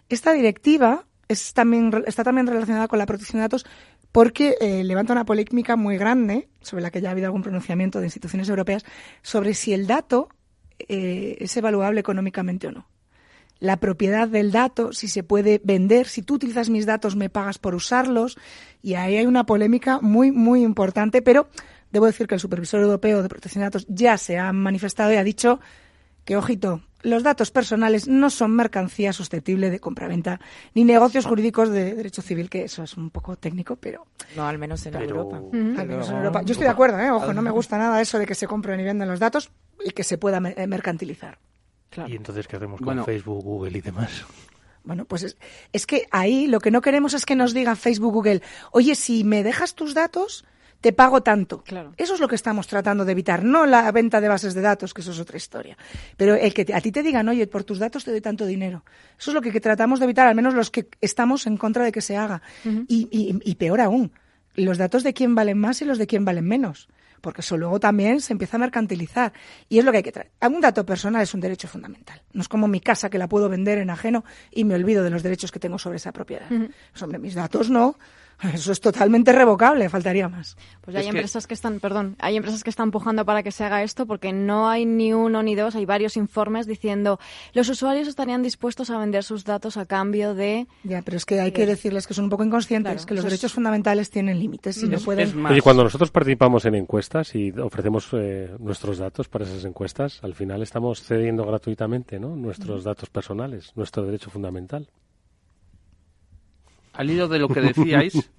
Esta directiva está también relacionada con la protección de datos porque levanta una polémica muy grande, sobre la que ya ha habido algún pronunciamiento de instituciones europeas, sobre si el dato es evaluable económicamente o no. La propiedad del dato, si se puede vender, si tú utilizas mis datos me pagas por usarlos, y ahí hay una polémica muy, muy importante, pero debo decir que el Supervisor Europeo de Protección de Datos ya se ha manifestado y ha dicho que, ojito, los datos personales no son mercancía susceptible de compraventa ni negocios jurídicos de derecho civil, que eso es un poco técnico, pero... No, al menos en Europa. Al menos en Europa. Yo estoy de acuerdo, ojo, no me gusta nada eso de que se compren y vendan los datos y que se pueda mercantilizar. Claro. ¿Y entonces qué hacemos con Facebook, Google y demás? Bueno, pues es que ahí lo que no queremos es que nos diga Facebook, Google, oye, si me dejas tus datos, te pago tanto. Claro. Eso es lo que estamos tratando de evitar, no la venta de bases de datos, que eso es otra historia. Pero el que a ti te digan, oye, por tus datos te doy tanto dinero. Eso es lo que tratamos de evitar, al menos los que estamos en contra de que se haga. Uh-huh. Y peor aún, los datos de quién valen más y los de quién valen menos. Porque eso luego también se empieza a mercantilizar. Y es lo que hay que traer. Un dato personal es un derecho fundamental. No es como mi casa, que la puedo vender en ajeno y me olvido de los derechos que tengo sobre esa propiedad. Uh-huh. Pues, hombre, mis datos no. Eso es totalmente revocable, faltaría más. Pues hay empresas que están empujando para que se haga esto, porque no hay ni uno ni dos, hay varios informes diciendo los usuarios estarían dispuestos a vender sus datos a cambio de... Ya, pero es que hay que decirles que son un poco inconscientes, claro, que los derechos fundamentales tienen límites y no pueden... Oye, cuando nosotros participamos en encuestas y ofrecemos nuestros datos para esas encuestas, al final estamos cediendo gratuitamente, ¿no?, nuestros datos personales, nuestro derecho fundamental. Al hilo de lo que decíais,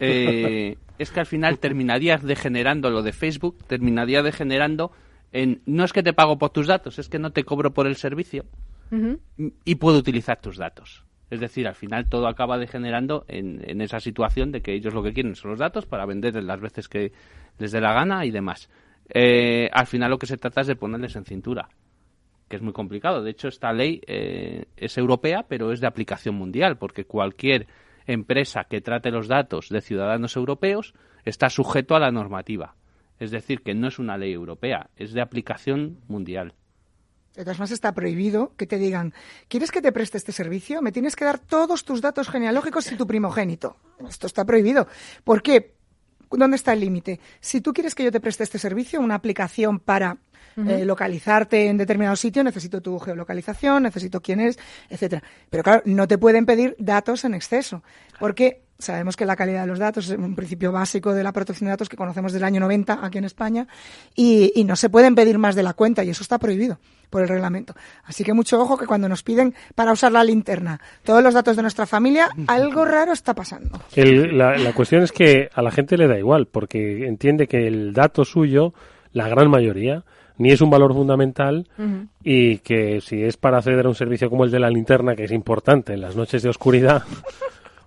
es que al final terminarías degenerando lo de Facebook, terminaría degenerando en no es que te pago por tus datos, es que no te cobro por el servicio uh-huh. y puedo utilizar tus datos. Es decir, al final todo acaba degenerando en esa situación de que ellos lo que quieren son los datos para vender las veces que les dé la gana y demás. Al final lo que se trata es de ponerles en cintura, que es muy complicado. De hecho, esta ley es europea, pero es de aplicación mundial, porque cualquier empresa que trate los datos de ciudadanos europeos está sujeto a la normativa. Es decir, que no es una ley europea, es de aplicación mundial. De todas formas, está prohibido que te digan, ¿quieres que te preste este servicio? Me tienes que dar todos tus datos genealógicos y tu primogénito. Esto está prohibido. ¿Por qué? ¿Dónde está el límite? Si tú quieres que yo te preste este servicio, una aplicación para localizarte en determinado sitio, necesito tu geolocalización, necesito quién eres, etcétera. Pero claro, no te pueden pedir datos en exceso, porque sabemos que la calidad de los datos es un principio básico de la protección de datos que conocemos del año 90 aquí en España y no se pueden pedir más de la cuenta y eso está prohibido por el reglamento. Así que mucho ojo que cuando nos piden para usar la linterna todos los datos de nuestra familia, algo raro está pasando. La cuestión es que a la gente le da igual, porque entiende que el dato suyo, la gran mayoría, ni es un valor fundamental uh-huh. y que si es para acceder a un servicio como el de la linterna, que es importante en las noches de oscuridad,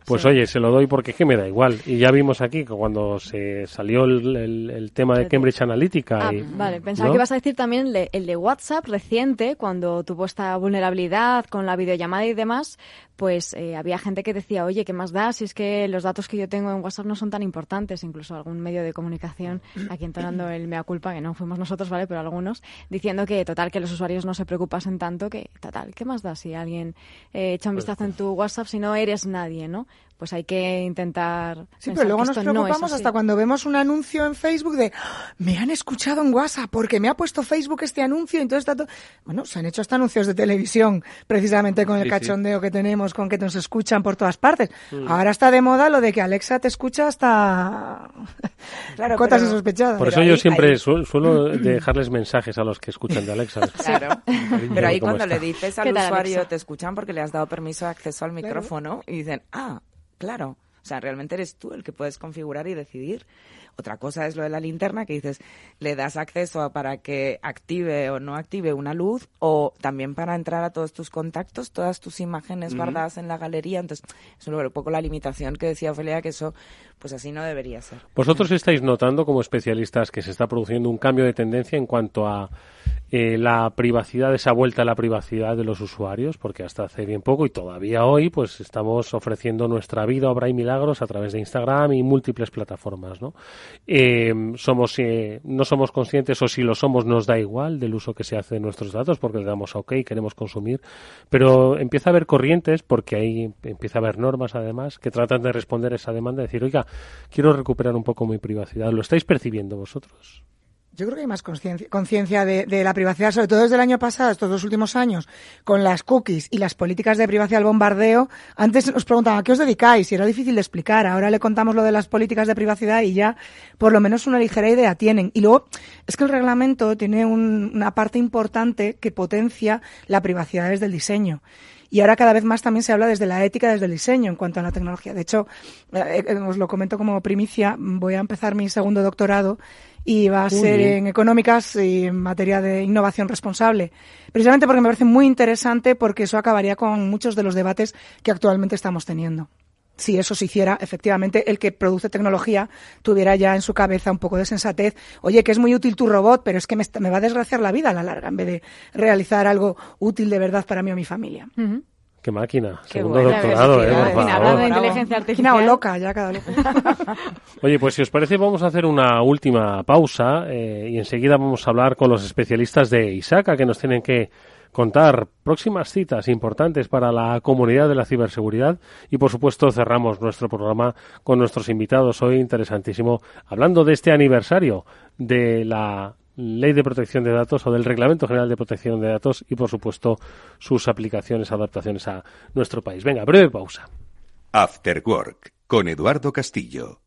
pues sí. Oye, se lo doy porque es que me da igual. Y ya vimos aquí que cuando se salió el tema de Cambridge Analytica... Vale, pensaba ¿no? que ibas a decir también el de WhatsApp reciente, cuando tuvo esta vulnerabilidad con la videollamada y demás, pues había gente que decía, oye, ¿qué más da si es que los datos que yo tengo en WhatsApp no son tan importantes? Incluso algún medio de comunicación, aquí entonando el mea culpa, que no fuimos nosotros, ¿vale? Pero algunos, diciendo que total, que los usuarios no se preocupasen tanto, que total, ¿qué más da si alguien echa un vistazo en tu WhatsApp si no eres nadie, ¿no? Pues hay que intentar... Sí, pero luego nos preocupamos hasta cuando vemos un anuncio en Facebook de me han escuchado en WhatsApp porque me ha puesto Facebook este anuncio y entonces está todo... Bueno, se han hecho hasta anuncios de televisión precisamente con el cachondeo que tenemos, con que nos escuchan por todas partes. Ahora está de moda lo de que Alexa te escucha hasta claro, cotas insospechadas. Por eso yo siempre suelo dejarles mensajes a los que escuchan de Alexa. Claro, pero ahí cuando le dices al usuario, Alexa? Te escuchan porque le has dado permiso de acceso al micrófono y dicen, claro, o sea, realmente eres tú el que puedes configurar y decidir. Otra cosa es lo de la linterna, que dices, le das acceso para que active o no active una luz, o también para entrar a todos tus contactos, todas tus imágenes guardadas en la galería. Entonces, es un poco la limitación que decía Ofelia, que eso, pues así no debería ser. ¿Vosotros estáis notando como especialistas que se está produciendo un cambio de tendencia en cuanto a la privacidad, esa vuelta a la privacidad de los usuarios? Porque hasta hace bien poco y todavía hoy pues estamos ofreciendo nuestra vida, obra y milagros a través de Instagram y múltiples plataformas, ¿no? No somos conscientes, o si lo somos nos da igual del uso que se hace de nuestros datos porque le damos a OK, queremos consumir, pero empieza a haber corrientes, porque ahí empieza a haber normas además que tratan de responder a esa demanda, de decir, oiga, quiero recuperar un poco mi privacidad. ¿Lo estáis percibiendo vosotros? Yo creo que hay más conciencia de la privacidad, sobre todo desde el año pasado, estos 2 últimos años, con las cookies y las políticas de privacidad al bombardeo. Antes nos preguntaban ¿a qué os dedicáis? Y era difícil de explicar. Ahora le contamos lo de las políticas de privacidad y ya por lo menos una ligera idea tienen. Y luego es que el reglamento tiene una parte importante que potencia la privacidad desde el diseño. Y ahora cada vez más también se habla desde la ética, desde el diseño en cuanto a la tecnología. De hecho, os lo comento como primicia, voy a empezar mi segundo doctorado y va a ser en económicas y en materia de innovación responsable. Precisamente porque me parece muy interesante, porque eso acabaría con muchos de los debates que actualmente estamos teniendo. Si eso se hiciera, efectivamente, el que produce tecnología tuviera ya en su cabeza un poco de sensatez. Oye, que es muy útil tu robot, pero es que me va a desgraciar la vida a la larga, en vez de realizar algo útil de verdad para mí o mi familia. Uh-huh. ¡Qué máquina! Segundo doctorado, por favor. Hablando de inteligencia artificial. No, loca, ya cada vez. Oye, pues si os parece vamos a hacer una última pausa y enseguida vamos a hablar con los especialistas de ISACA que nos tienen que contar próximas citas importantes para la comunidad de la ciberseguridad y, por supuesto, cerramos nuestro programa con nuestros invitados hoy, interesantísimo, hablando de este aniversario de la Ley de Protección de Datos o del Reglamento General de Protección de Datos y, por supuesto, sus aplicaciones, adaptaciones a nuestro país. Venga, breve pausa. After Work, con Eduardo Castillo.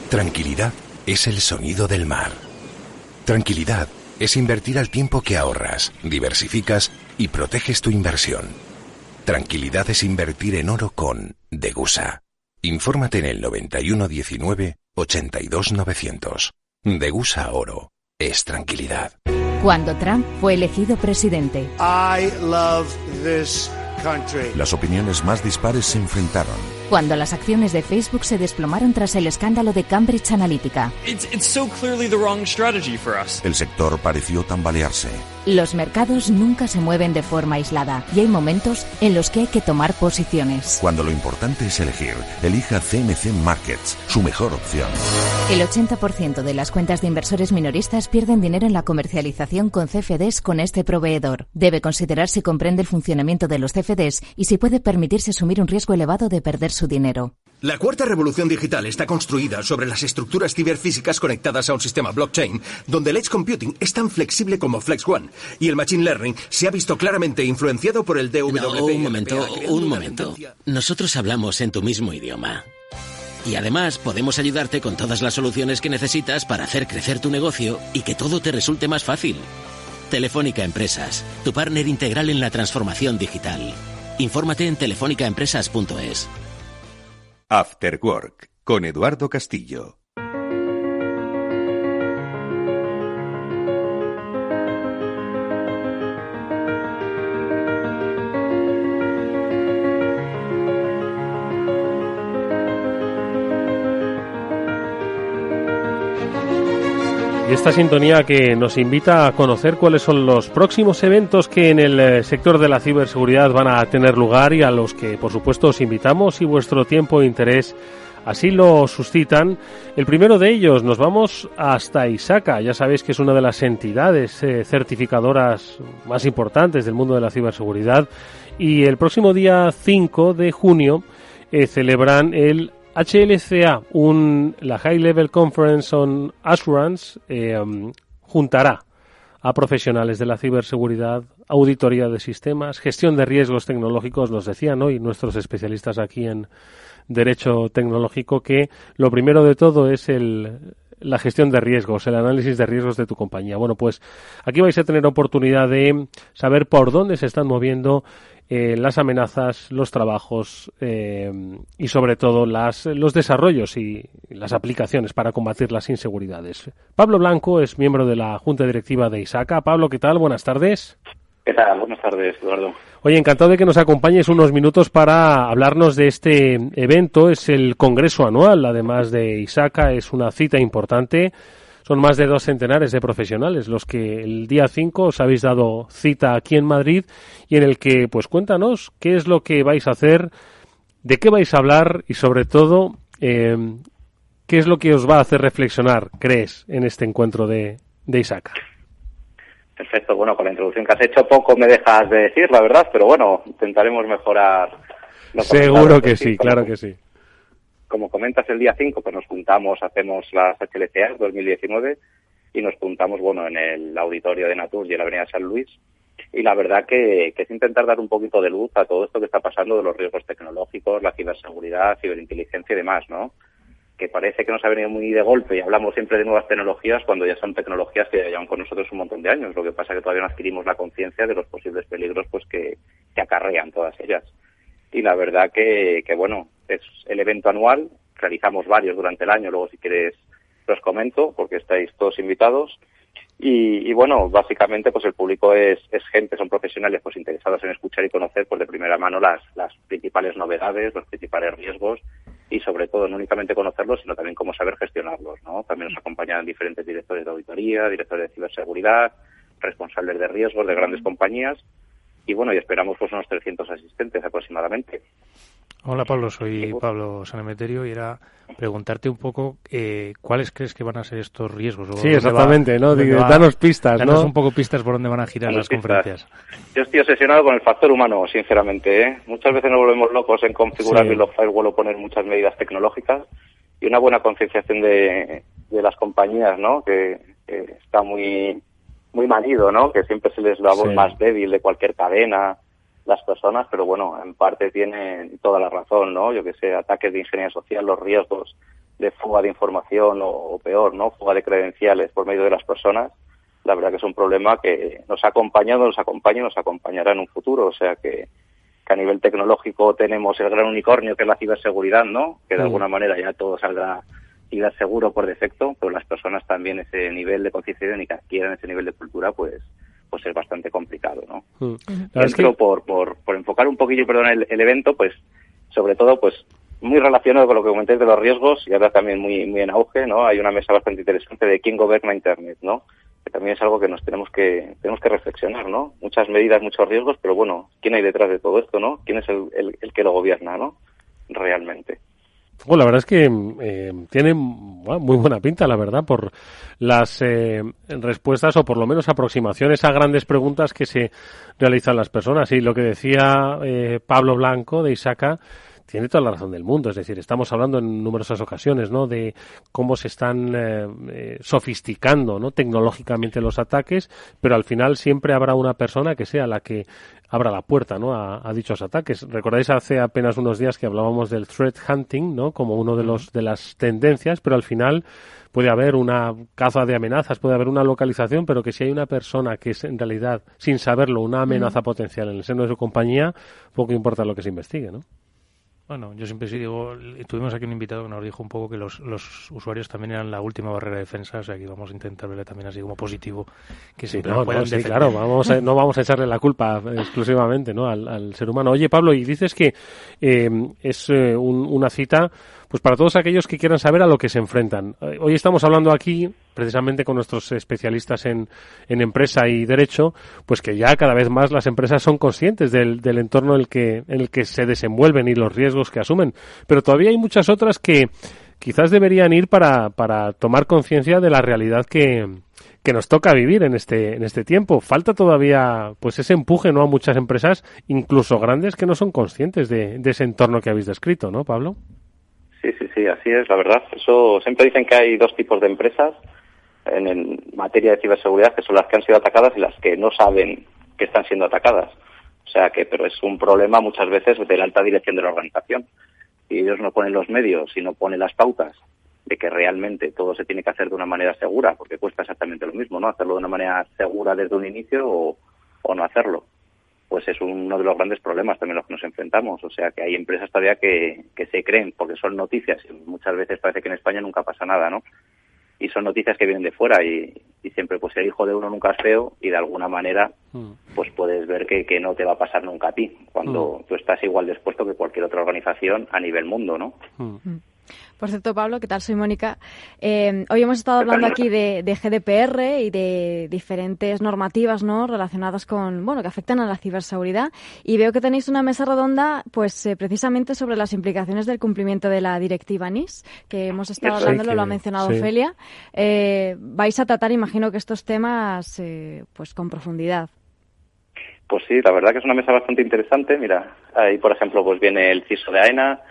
Tranquilidad es el sonido del mar. Tranquilidad es invertir al tiempo que ahorras, diversificas y proteges tu inversión. Tranquilidad es invertir en oro con Degusa. Infórmate en el 91 19 82 900. Degusa Oro es tranquilidad. Cuando Trump fue elegido presidente. I love this country. Las opiniones más dispares se enfrentaron. Cuando las acciones de Facebook se desplomaron tras el escándalo de Cambridge Analytica. It's so clearly the wrong strategy for us. El sector pareció tambalearse. Los mercados nunca se mueven de forma aislada y hay momentos en los que hay que tomar posiciones. Cuando lo importante es elegir, elija CMC Markets, su mejor opción. El 80% de las cuentas de inversores minoristas pierden dinero en la comercialización con CFDs con este proveedor. Debe considerar si comprende el funcionamiento de los CFDs y si puede permitirse asumir un riesgo elevado de perder su dinero. La cuarta revolución digital está construida sobre las estructuras ciberfísicas conectadas a un sistema blockchain, donde el edge computing es tan flexible como Flex One, y el machine learning se ha visto claramente influenciado por el DWP. No, un momento. Nosotros hablamos en tu mismo idioma. Y además podemos ayudarte con todas las soluciones que necesitas para hacer crecer tu negocio y que todo te resulte más fácil. Telefónica Empresas, tu partner integral en la transformación digital. Infórmate en telefonicaempresas.es. After Work, con Eduardo Castillo. Y esta sintonía que nos invita a conocer cuáles son los próximos eventos que en el sector de la ciberseguridad van a tener lugar y a los que, por supuesto, os invitamos si vuestro tiempo e interés así lo suscitan. El primero de ellos, nos vamos hasta ISACA. Ya sabéis que es una de las entidades certificadoras más importantes del mundo de la ciberseguridad. Y el próximo día 5 de junio celebran el HLCA, la High Level Conference on Assurance, juntará a profesionales de la ciberseguridad, auditoría de sistemas, gestión de riesgos tecnológicos. Nos decían hoy nuestros especialistas aquí en Derecho Tecnológico que lo primero de todo es la gestión de riesgos, el análisis de riesgos de tu compañía. Bueno, pues aquí vais a tener oportunidad de saber por dónde se están moviendo las amenazas, los trabajos y sobre todo los desarrollos y las aplicaciones para combatir las inseguridades. Pablo Blanco es miembro de la Junta Directiva de ISACA. Pablo, ¿qué tal? Buenas tardes. ¿Qué tal? Buenas tardes, Eduardo. Oye, encantado de que nos acompañes unos minutos para hablarnos de este evento. Es el congreso anual, además de ISACA, es una cita importante. Son más de 2 centenares de profesionales los que el día 5 os habéis dado cita aquí en Madrid y en el que, pues cuéntanos qué es lo que vais a hacer, de qué vais a hablar y sobre todo qué es lo que os va a hacer reflexionar, crees, en este encuentro de ISACA. Perfecto, bueno, con la introducción que has hecho poco me dejas de decir, la verdad, pero bueno, intentaremos mejorar. Seguro que sí, claro que sí. Como comentas, el día 5 pues nos juntamos, hacemos las HLCA 2019 y nos juntamos, bueno, en el auditorio de Natur y en la Avenida San Luis. Y la verdad que es intentar dar un poquito de luz a todo esto que está pasando de los riesgos tecnológicos, la ciberseguridad, ciberinteligencia y demás, ¿no? Que parece que nos ha venido muy de golpe y hablamos siempre de nuevas tecnologías cuando ya son tecnologías que llevan con nosotros un montón de años. Lo que pasa es que todavía no adquirimos la conciencia de los posibles peligros pues que acarrean todas ellas. Y la verdad que bueno, es el evento anual, realizamos varios durante el año, luego si quieres los comento porque estáis todos invitados. Y bueno, básicamente pues el público es gente, son profesionales pues interesados en escuchar y conocer pues de primera mano las principales novedades, los principales riesgos y sobre todo no únicamente conocerlos, sino también cómo saber gestionarlos, ¿no? También nos acompañan diferentes directores de auditoría, directores de ciberseguridad, responsables de riesgos de grandes compañías y bueno, y esperamos pues unos 300 asistentes aproximadamente. Hola Pablo, soy Pablo Sanemeterio y era preguntarte un poco cuáles crees que van a ser estos riesgos. Sí, exactamente, ¿no? Danos pistas, danos un poco pistas por dónde van a girar las conferencias. Yo estoy obsesionado con el factor humano, sinceramente, ¿eh? Muchas veces nos volvemos locos en configurar los firewall o poner muchas medidas tecnológicas y una buena concienciación de las compañías, ¿no? Que está muy manido, ¿no? Que siempre se les da voz más débil de cualquier cadena las personas, pero bueno, en parte tienen toda la razón, ¿no? Yo que sé, ataques de ingeniería social, los riesgos de fuga de información o peor, ¿no? Fuga de credenciales por medio de las personas. La verdad que es un problema que nos ha acompañado, nos acompaña y nos acompañará en un futuro. O sea que a nivel tecnológico tenemos el gran unicornio que es la ciberseguridad, ¿no? Que de alguna manera ya todo saldrá ciberseguro por defecto, pero las personas también ese nivel de concienciación y que adquieran ese nivel de cultura, pues es bastante complicado, ¿no? Dentro, por enfocar un poquillo, el evento, pues sobre todo, pues muy relacionado con lo que comenté de los riesgos y ahora también muy en auge, ¿no? Hay una mesa bastante interesante de quién gobierna Internet, ¿no? Que también es algo que nos tenemos que reflexionar, ¿no? Muchas medidas, muchos riesgos, pero bueno, ¿quién hay detrás de todo esto, no? ¿Quién es el que lo gobierna, no? Realmente. Bueno, la verdad es que tiene muy buena pinta, la verdad, por las respuestas o por lo menos aproximaciones a grandes preguntas que se realizan las personas. Y lo que decía Pablo Blanco de Isaca tiene toda la razón del mundo. Es decir, estamos hablando en numerosas ocasiones, ¿no?, de cómo se están sofisticando, ¿no?, tecnológicamente los ataques, pero al final siempre habrá una persona que sea la que abra la puerta, ¿no?, a dichos ataques. Recordáis hace apenas unos días que hablábamos del threat hunting, ¿no?, como uno de las tendencias, pero al final puede haber una caza de amenazas, puede haber una localización, pero que si hay una persona que es en realidad, sin saberlo, una amenaza potencial en el seno de su compañía, poco importa lo que se investigue, ¿no? Bueno, yo siempre sí digo, tuvimos aquí un invitado que nos dijo un poco que los usuarios también eran la última barrera de defensa, o sea que vamos a intentar verle también así como positivo, que siempre puedan defender. Claro, no vamos a echarle la culpa exclusivamente, ¿no?, al ser humano. Oye, Pablo, y dices que es una cita pues para todos aquellos que quieran saber a lo que se enfrentan. Hoy estamos hablando aquí precisamente con nuestros especialistas en empresa y derecho, pues que ya cada vez más las empresas son conscientes del entorno en el que se desenvuelven y los riesgos que asumen. Pero todavía hay muchas otras que quizás deberían ir para tomar conciencia de la realidad que nos toca vivir en este tiempo. Falta todavía pues ese empuje, ¿no?, a muchas empresas, incluso grandes, que no son conscientes de ese entorno que habéis descrito, ¿no, Pablo? Sí, así es, la verdad. Eso siempre dicen que hay dos tipos de empresas en materia de ciberseguridad, que son las que han sido atacadas y las que no saben que están siendo atacadas. O sea pero es un problema muchas veces de la alta dirección de la organización. Si ellos no ponen los medios y no ponen las pautas de que realmente todo se tiene que hacer de una manera segura, porque cuesta exactamente lo mismo, ¿no?, hacerlo de una manera segura desde un inicio o no hacerlo. Pues es uno de los grandes problemas también a los que nos enfrentamos. O sea, que hay empresas todavía que se creen, porque son noticias, y muchas veces parece que en España nunca pasa nada, ¿no? Y son noticias que vienen de fuera y siempre, pues, el hijo de uno nunca es feo y de alguna manera, pues puedes ver que no te va a pasar nunca a ti, cuando tú estás igual dispuesto que cualquier otra organización a nivel mundo, ¿no? Por cierto, Pablo, ¿qué tal? Soy Mónica. Hoy hemos estado hablando aquí de GDPR y de diferentes normativas, ¿no?, relacionadas con, que afectan a la ciberseguridad. Y veo que tenéis una mesa redonda, pues, precisamente sobre las implicaciones del cumplimiento de la directiva NIS, que hemos estado hablando, lo ha mencionado Ofelia. Vais a tratar, imagino, que estos temas, pues, con profundidad. Pues sí, la verdad que es una mesa bastante interesante. Mira, ahí, por ejemplo, pues viene el CISO de AENA,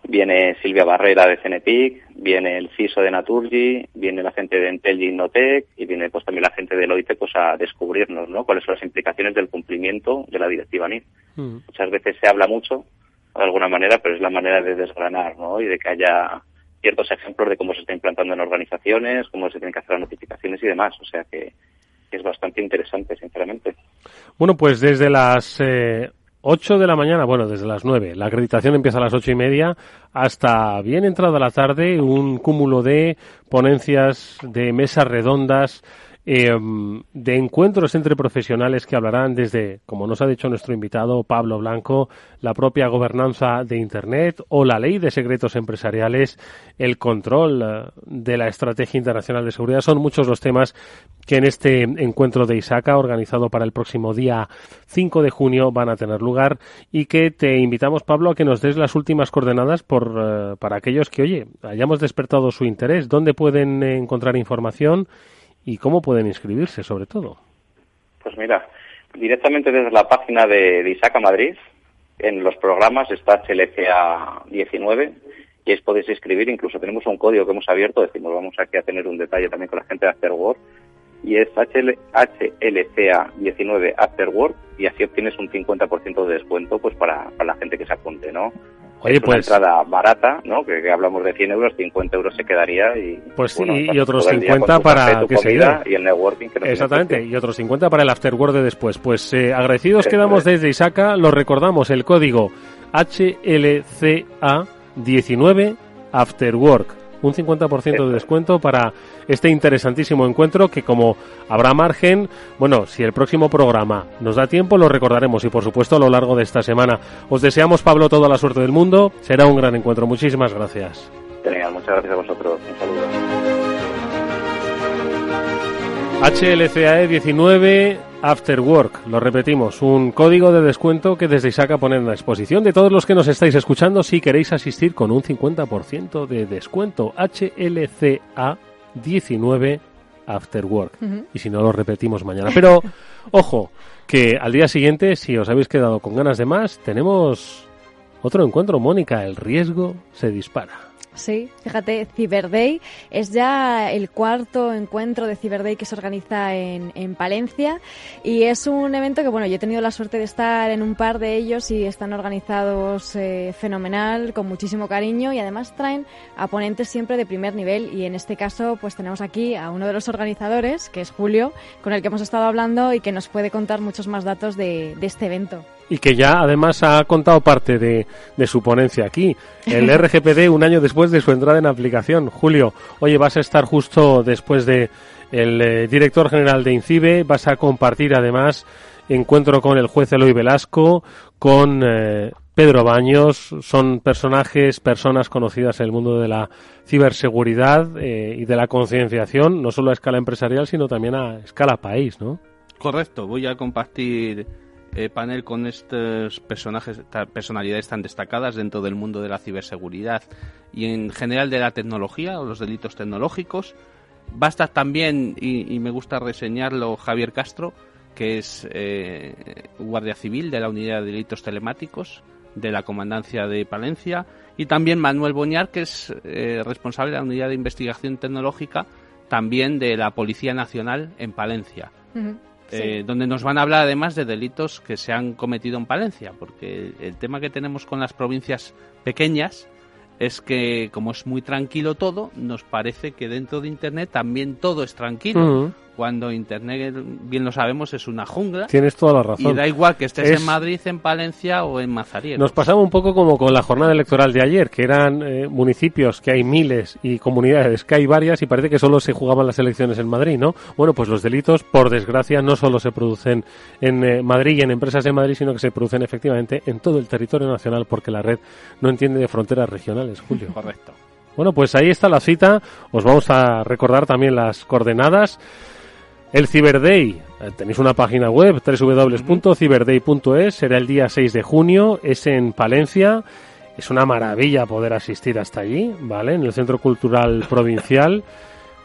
Viene Silvia Barrera de Cenepic, viene el CISO de Naturgy, viene la gente de Entel y Innotec y viene pues también la gente de Deloitte pues a descubrirnos, ¿no? Cuáles son las implicaciones del cumplimiento de la directiva NIS. Muchas veces se habla mucho, de alguna manera, pero es la manera de desgranar, ¿no? Y de que haya ciertos ejemplos de cómo se está implantando en organizaciones, cómo se tienen que hacer las notificaciones y demás. O sea que es bastante interesante, sinceramente. Bueno, pues desde las 8 de la mañana, bueno, desde las 9, la acreditación empieza a las 8:30, hasta bien entrada la tarde, un cúmulo de ponencias, de mesas redondas, de encuentros entre profesionales que hablarán desde, como nos ha dicho nuestro invitado Pablo Blanco, la propia gobernanza de Internet o la ley de secretos empresariales, el control de la estrategia internacional de seguridad. Son muchos los temas que en este encuentro de ISACA, organizado para el próximo día 5 de junio, van a tener lugar y que te invitamos, Pablo, a que nos des las últimas coordenadas para aquellos que, oye, hayamos despertado su interés. ¿Dónde pueden encontrar información? ¿Y cómo pueden inscribirse, sobre todo? Pues mira, directamente desde la página de ISACA Madrid, en los programas está HLCA 19, y ahí podéis inscribir. Incluso tenemos un código que hemos abierto, decimos, vamos aquí a tener un detalle también con la gente de Afterwork, y es HLCA 19 Afterwork, y así obtienes un 50% de descuento pues para la gente que se apunte, ¿no? Oye, es pues, una entrada barata, ¿no? Que hablamos de 100 euros, 50 euros se quedaría y... Pues bueno, y otros 50 para que se quede. Y el networking. Que no exactamente, y otros 50 para el afterwork de después. Pues agradecidos quedamos desde ISACA, lo recordamos, el código HLCA 19 Afterwork. Un 50% de descuento para este interesantísimo encuentro que, como habrá margen, bueno, si el próximo programa nos da tiempo, lo recordaremos y, por supuesto, a lo largo de esta semana. Os deseamos, Pablo, toda la suerte del mundo. Será un gran encuentro. Muchísimas gracias. Genial, muchas gracias a vosotros. Un saludo. HLCAE 19 Afterwork, lo repetimos, un código de descuento que desde ISACA pone en la exposición de todos los que nos estáis escuchando si queréis asistir con un 50% de descuento. HLCA 19 Afterwork. Y si no, lo repetimos mañana. Pero, ojo, que al día siguiente, si os habéis quedado con ganas de más, tenemos otro encuentro, Mónica, el riesgo se dispara. Sí, fíjate, Cyber Day es ya el cuarto encuentro de Cyber Day que se organiza en Palencia y es un evento que, bueno, yo he tenido la suerte de estar en un par de ellos y están organizados fenomenal, con muchísimo cariño y además traen a ponentes siempre de primer nivel y en este caso pues tenemos aquí a uno de los organizadores, que es Julio, con el que hemos estado hablando y que nos puede contar muchos más datos de este evento. Y que ya además ha contado parte de su ponencia aquí, el RGPD un año después de su entrada en aplicación. Julio, oye, vas a estar justo después de el director general de INCIBE, vas a compartir además encuentro con el juez Eloy Velasco, con Pedro Baños, son personas conocidas en el mundo de la ciberseguridad y de la concienciación, no solo a escala empresarial, sino también a escala país, ¿no? Correcto, voy a compartir panel con estos personalidades tan destacadas dentro del mundo de la ciberseguridad y en general de la tecnología o los delitos tecnológicos. Va a estar también, y me gusta reseñarlo, Javier Castro, que es guardia civil de la Unidad de Delitos Telemáticos de la Comandancia de Palencia, y también Manuel Boñar, que es responsable de la Unidad de Investigación Tecnológica también de la Policía Nacional en Palencia. Uh-huh. Sí. Donde nos van a hablar además de delitos que se han cometido en Palencia, porque el tema que tenemos con las provincias pequeñas es que, como es muy tranquilo todo, nos parece que dentro de Internet también todo es tranquilo. Uh-huh. Cuando Internet, bien lo sabemos, es una jungla. Tienes toda la razón. Y da igual que estés en Madrid, en Palencia o en Mazariegos. Nos pasaba un poco como con la jornada electoral de ayer, que eran municipios que hay miles y comunidades que hay varias y parece que solo se jugaban las elecciones en Madrid, ¿no? Bueno, pues los delitos, por desgracia, no solo se producen en Madrid y en empresas de Madrid, sino que se producen efectivamente en todo el territorio nacional, porque la red no entiende de fronteras regionales, Julio. Correcto. Bueno, pues ahí está la cita. Os vamos a recordar también las coordenadas. El Cyber Day, tenéis una página web, www.cyberday.es, será el día 6 de junio, es en Palencia, es una maravilla poder asistir hasta allí, ¿vale? En el Centro Cultural Provincial.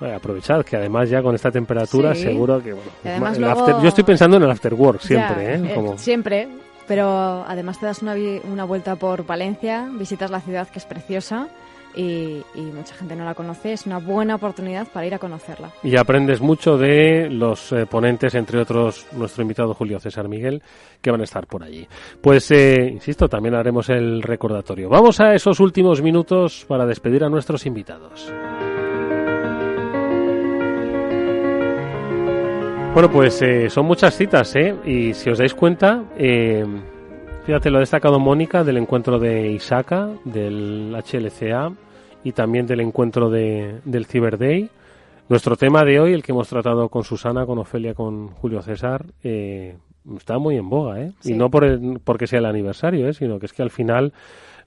Aprovechad que además ya con esta temperatura seguro que, bueno, además luego... yo estoy pensando en el afterwork siempre, ya, Como... siempre. Pero además te das una vuelta por Valencia, visitas la ciudad, que es preciosa, y mucha gente no la conoce. Es una buena oportunidad para ir a conocerla. Y aprendes mucho de los ponentes, entre otros nuestro invitado Julio César Miguel, que van a estar por allí. Pues, insisto, también haremos el recordatorio. Vamos a esos últimos minutos para despedir a nuestros invitados. Bueno, pues son muchas citas, y si os dais cuenta, fíjate, lo ha destacado Mónica del encuentro de ISACA, del HLCA y también del encuentro del Cyber Day. Nuestro tema de hoy, el que hemos tratado con Susana, con Ofelia, con Julio César, está muy en boga, Sí. Y no porque sea el aniversario, sino que es que al final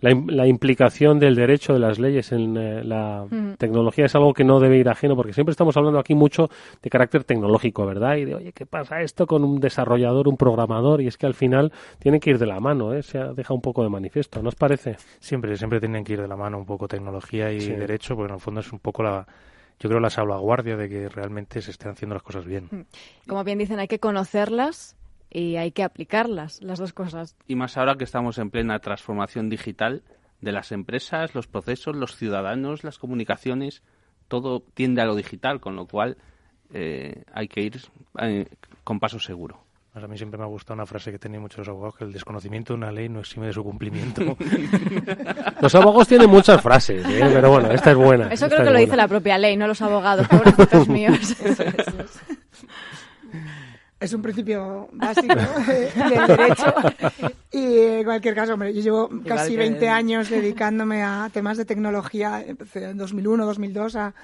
la implicación del derecho, de las leyes en la tecnología es algo que no debe ir ajeno, porque siempre estamos hablando aquí mucho de carácter tecnológico, ¿verdad? Y de, oye, ¿qué pasa esto con un desarrollador, un programador? Y es que al final tienen que ir de la mano, se ha dejado un poco de manifiesto, ¿no os parece? Siempre tienen que ir de la mano un poco tecnología y derecho, porque en el fondo es un poco yo creo la salvaguardia de que realmente se estén haciendo las cosas bien. Como bien dicen, hay que conocerlas y hay que aplicarlas, las dos cosas. Y más ahora que estamos en plena transformación digital de las empresas, los procesos, los ciudadanos, las comunicaciones, todo tiende a lo digital, con lo cual hay que ir con paso seguro. A mí siempre me ha gustado una frase que tenían muchos abogados, que el desconocimiento de una ley no exime de su cumplimiento. Los abogados tienen muchas frases, pero bueno, esta es buena. Eso creo que lo dice la propia ley, no los abogados, pobrecitos míos. Es un principio básico del derecho. Y en cualquier caso, hombre, yo llevo casi 20 años dedicándome a temas de tecnología. Empecé en 2001, 2002 a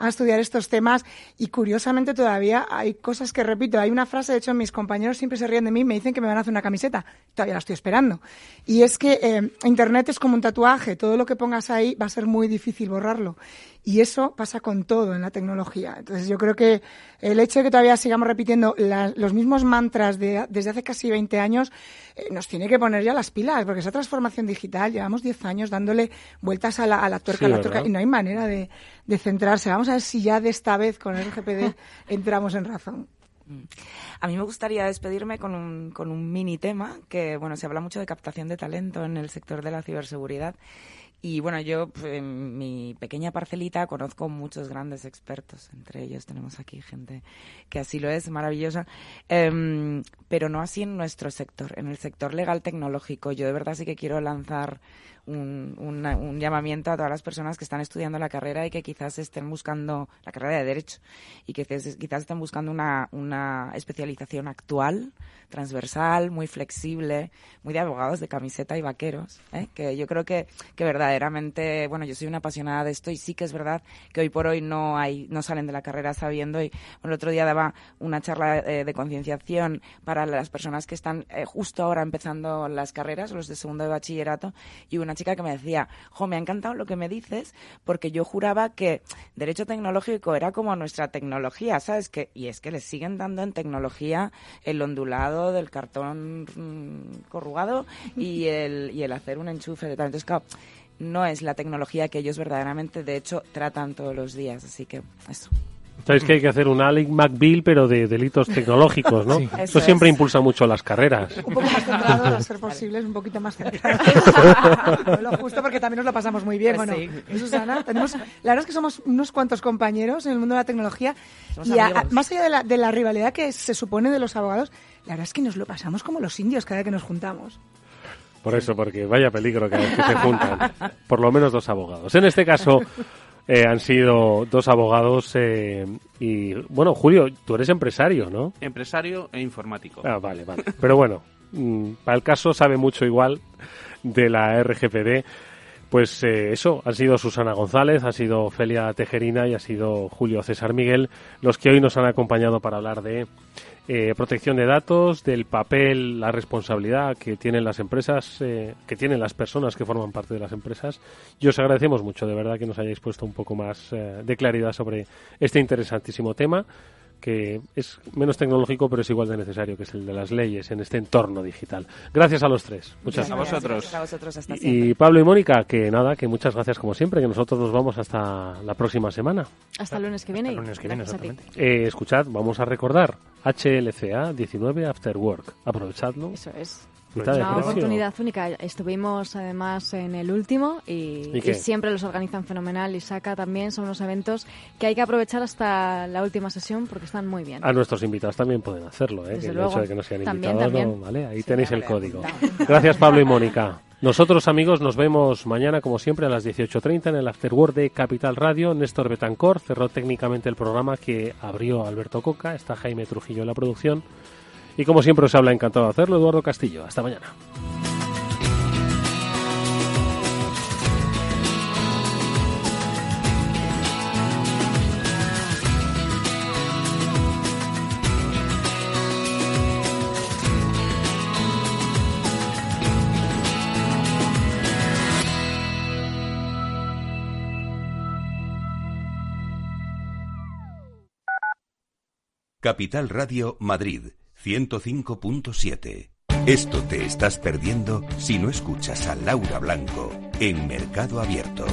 estudiar estos temas, y curiosamente todavía hay cosas que repito. Hay una frase, de hecho, mis compañeros siempre se ríen de mí, me dicen que me van a hacer una camiseta. Todavía la estoy esperando. Y es que Internet es como un tatuaje. Todo lo que pongas ahí va a ser muy difícil borrarlo. Y eso pasa con todo en la tecnología. Entonces yo creo que el hecho de que todavía sigamos repitiendo los mismos mantras desde hace casi 20 años nos tiene que poner ya las pilas, porque esa transformación digital, llevamos 10 años dándole vueltas a la tuerca, y no hay manera de centrarse. Vamos a ver si ya de esta vez con el RGPD entramos en razón. A mí me gustaría despedirme con un mini tema que, bueno, se habla mucho de captación de talento en el sector de la ciberseguridad. Y bueno, yo en mi pequeña parcelita conozco muchos grandes expertos, entre ellos tenemos aquí gente que así lo es, maravillosa, pero no así en nuestro sector, en el sector legal tecnológico. Yo de verdad sí que quiero lanzar un llamamiento a todas las personas que están estudiando la carrera y que quizás estén buscando la carrera de Derecho y que quizás estén buscando una especialización actual, transversal, muy flexible, muy de abogados de camiseta y vaqueros, que yo creo que verdaderamente, bueno, yo soy una apasionada de esto y sí que es verdad que hoy por hoy no salen de la carrera sabiendo. Y el otro día daba una charla de concienciación para las personas que están justo ahora empezando las carreras, los de segundo de bachillerato, y una chica que me decía, me ha encantado lo que me dices, porque yo juraba que derecho tecnológico era como nuestra tecnología, ¿sabes? Y es que les siguen dando en tecnología el ondulado del cartón corrugado y el hacer un enchufe de tal. Entonces, claro, no es la tecnología que ellos verdaderamente, de hecho, tratan todos los días. Así que eso. Sabéis que hay que hacer un Alec McBeal, pero de delitos tecnológicos, ¿no? Sí. Eso siempre impulsa mucho las carreras. Un poco más centrados, a ser posible, un poquito más centrados. Lo justo, porque también nos lo pasamos muy bien. Pues bueno, sí. Susana, la verdad es que somos unos cuantos compañeros en el mundo de la tecnología. Somos y más allá de la rivalidad que se supone de los abogados, la verdad es que nos lo pasamos como los indios cada vez que nos juntamos. Por eso, porque vaya peligro cada vez que se juntan. Por lo menos 2 abogados. En este caso han sido 2 abogados y, bueno, Julio, tú eres empresario, ¿no? Empresario e informático. Ah, vale. Pero bueno, para el caso sabe mucho igual de la RGPD. Pues eso, han sido Susana González, ha sido Ofelia Tejerina y ha sido Julio César Miguel los que hoy nos han acompañado para hablar de protección de datos, del papel, la responsabilidad que tienen las empresas, que tienen las personas que forman parte de las empresas. Y os agradecemos mucho, de verdad, que nos hayáis puesto un poco más de claridad sobre este interesantísimo tema, que es menos tecnológico, pero es igual de necesario, que es el de las leyes en este entorno digital. Gracias a los 3. Muchas gracias. A vosotros. Hasta y Pablo y Mónica, que muchas gracias como siempre, que nosotros nos vamos hasta la próxima semana. Hasta el lunes que viene. Hasta el lunes que viene, exactamente. Escuchad, vamos a recordar HLCA 19 After Work. Aprovechadlo. Eso es. Una oportunidad única. Estuvimos además en el último y siempre los organizan fenomenal. ISACA también son unos eventos que hay que aprovechar hasta la última sesión porque están muy bien. A nuestros invitados también pueden hacerlo, Desde que luego. El hecho de que no sean invitados, también. No, ¿vale? Ahí tenéis el código. Gracias, Pablo y Mónica. Nosotros, amigos, nos vemos mañana, como siempre, a las 18:30 en el Afterwork de Capital Radio. Néstor Betancor cerró técnicamente el programa que abrió Alberto Coca. Está Jaime Trujillo en la producción. Y como siempre os habla, encantado de hacerlo, Eduardo Castillo. Hasta mañana. Capital Radio Madrid 105.7. Esto te estás perdiendo si no escuchas a Laura Blanco en Mercado Abierto.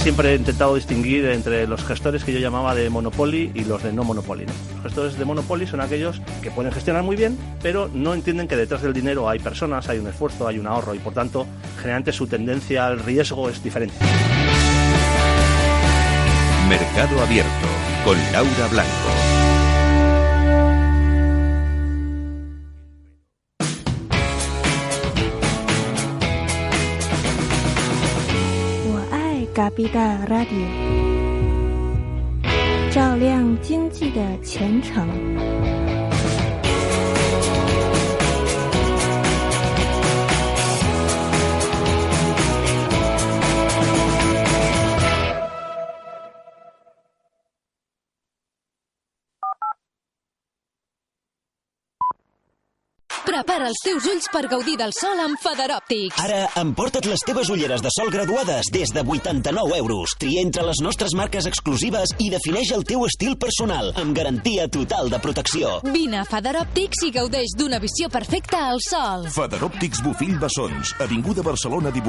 Siempre he intentado distinguir entre los gestores que yo llamaba de Monopoly y los de no Monopoly, ¿no? Los gestores de Monopoly son aquellos que pueden gestionar muy bien, pero no entienden que detrás del dinero hay personas, hay un esfuerzo, hay un ahorro y por tanto generalmente su tendencia al riesgo es diferente. Mercado Abierto con Laura Blanco. Capital Radio， 照亮经济的前程。Prepara els teus ulls per gaudir del sol amb Feder Òptics. Ara emporta't les teves ulleres de sol graduades des de 89 euros. Tria entre les nostres marques exclusives i defineix el teu estil personal, amb garantia total de protecció. Vine a Feder Òptics i gaudeix d'una visió perfecta al sol. Feder Òptics Bofill Bessons, avinguda Barcelona 18.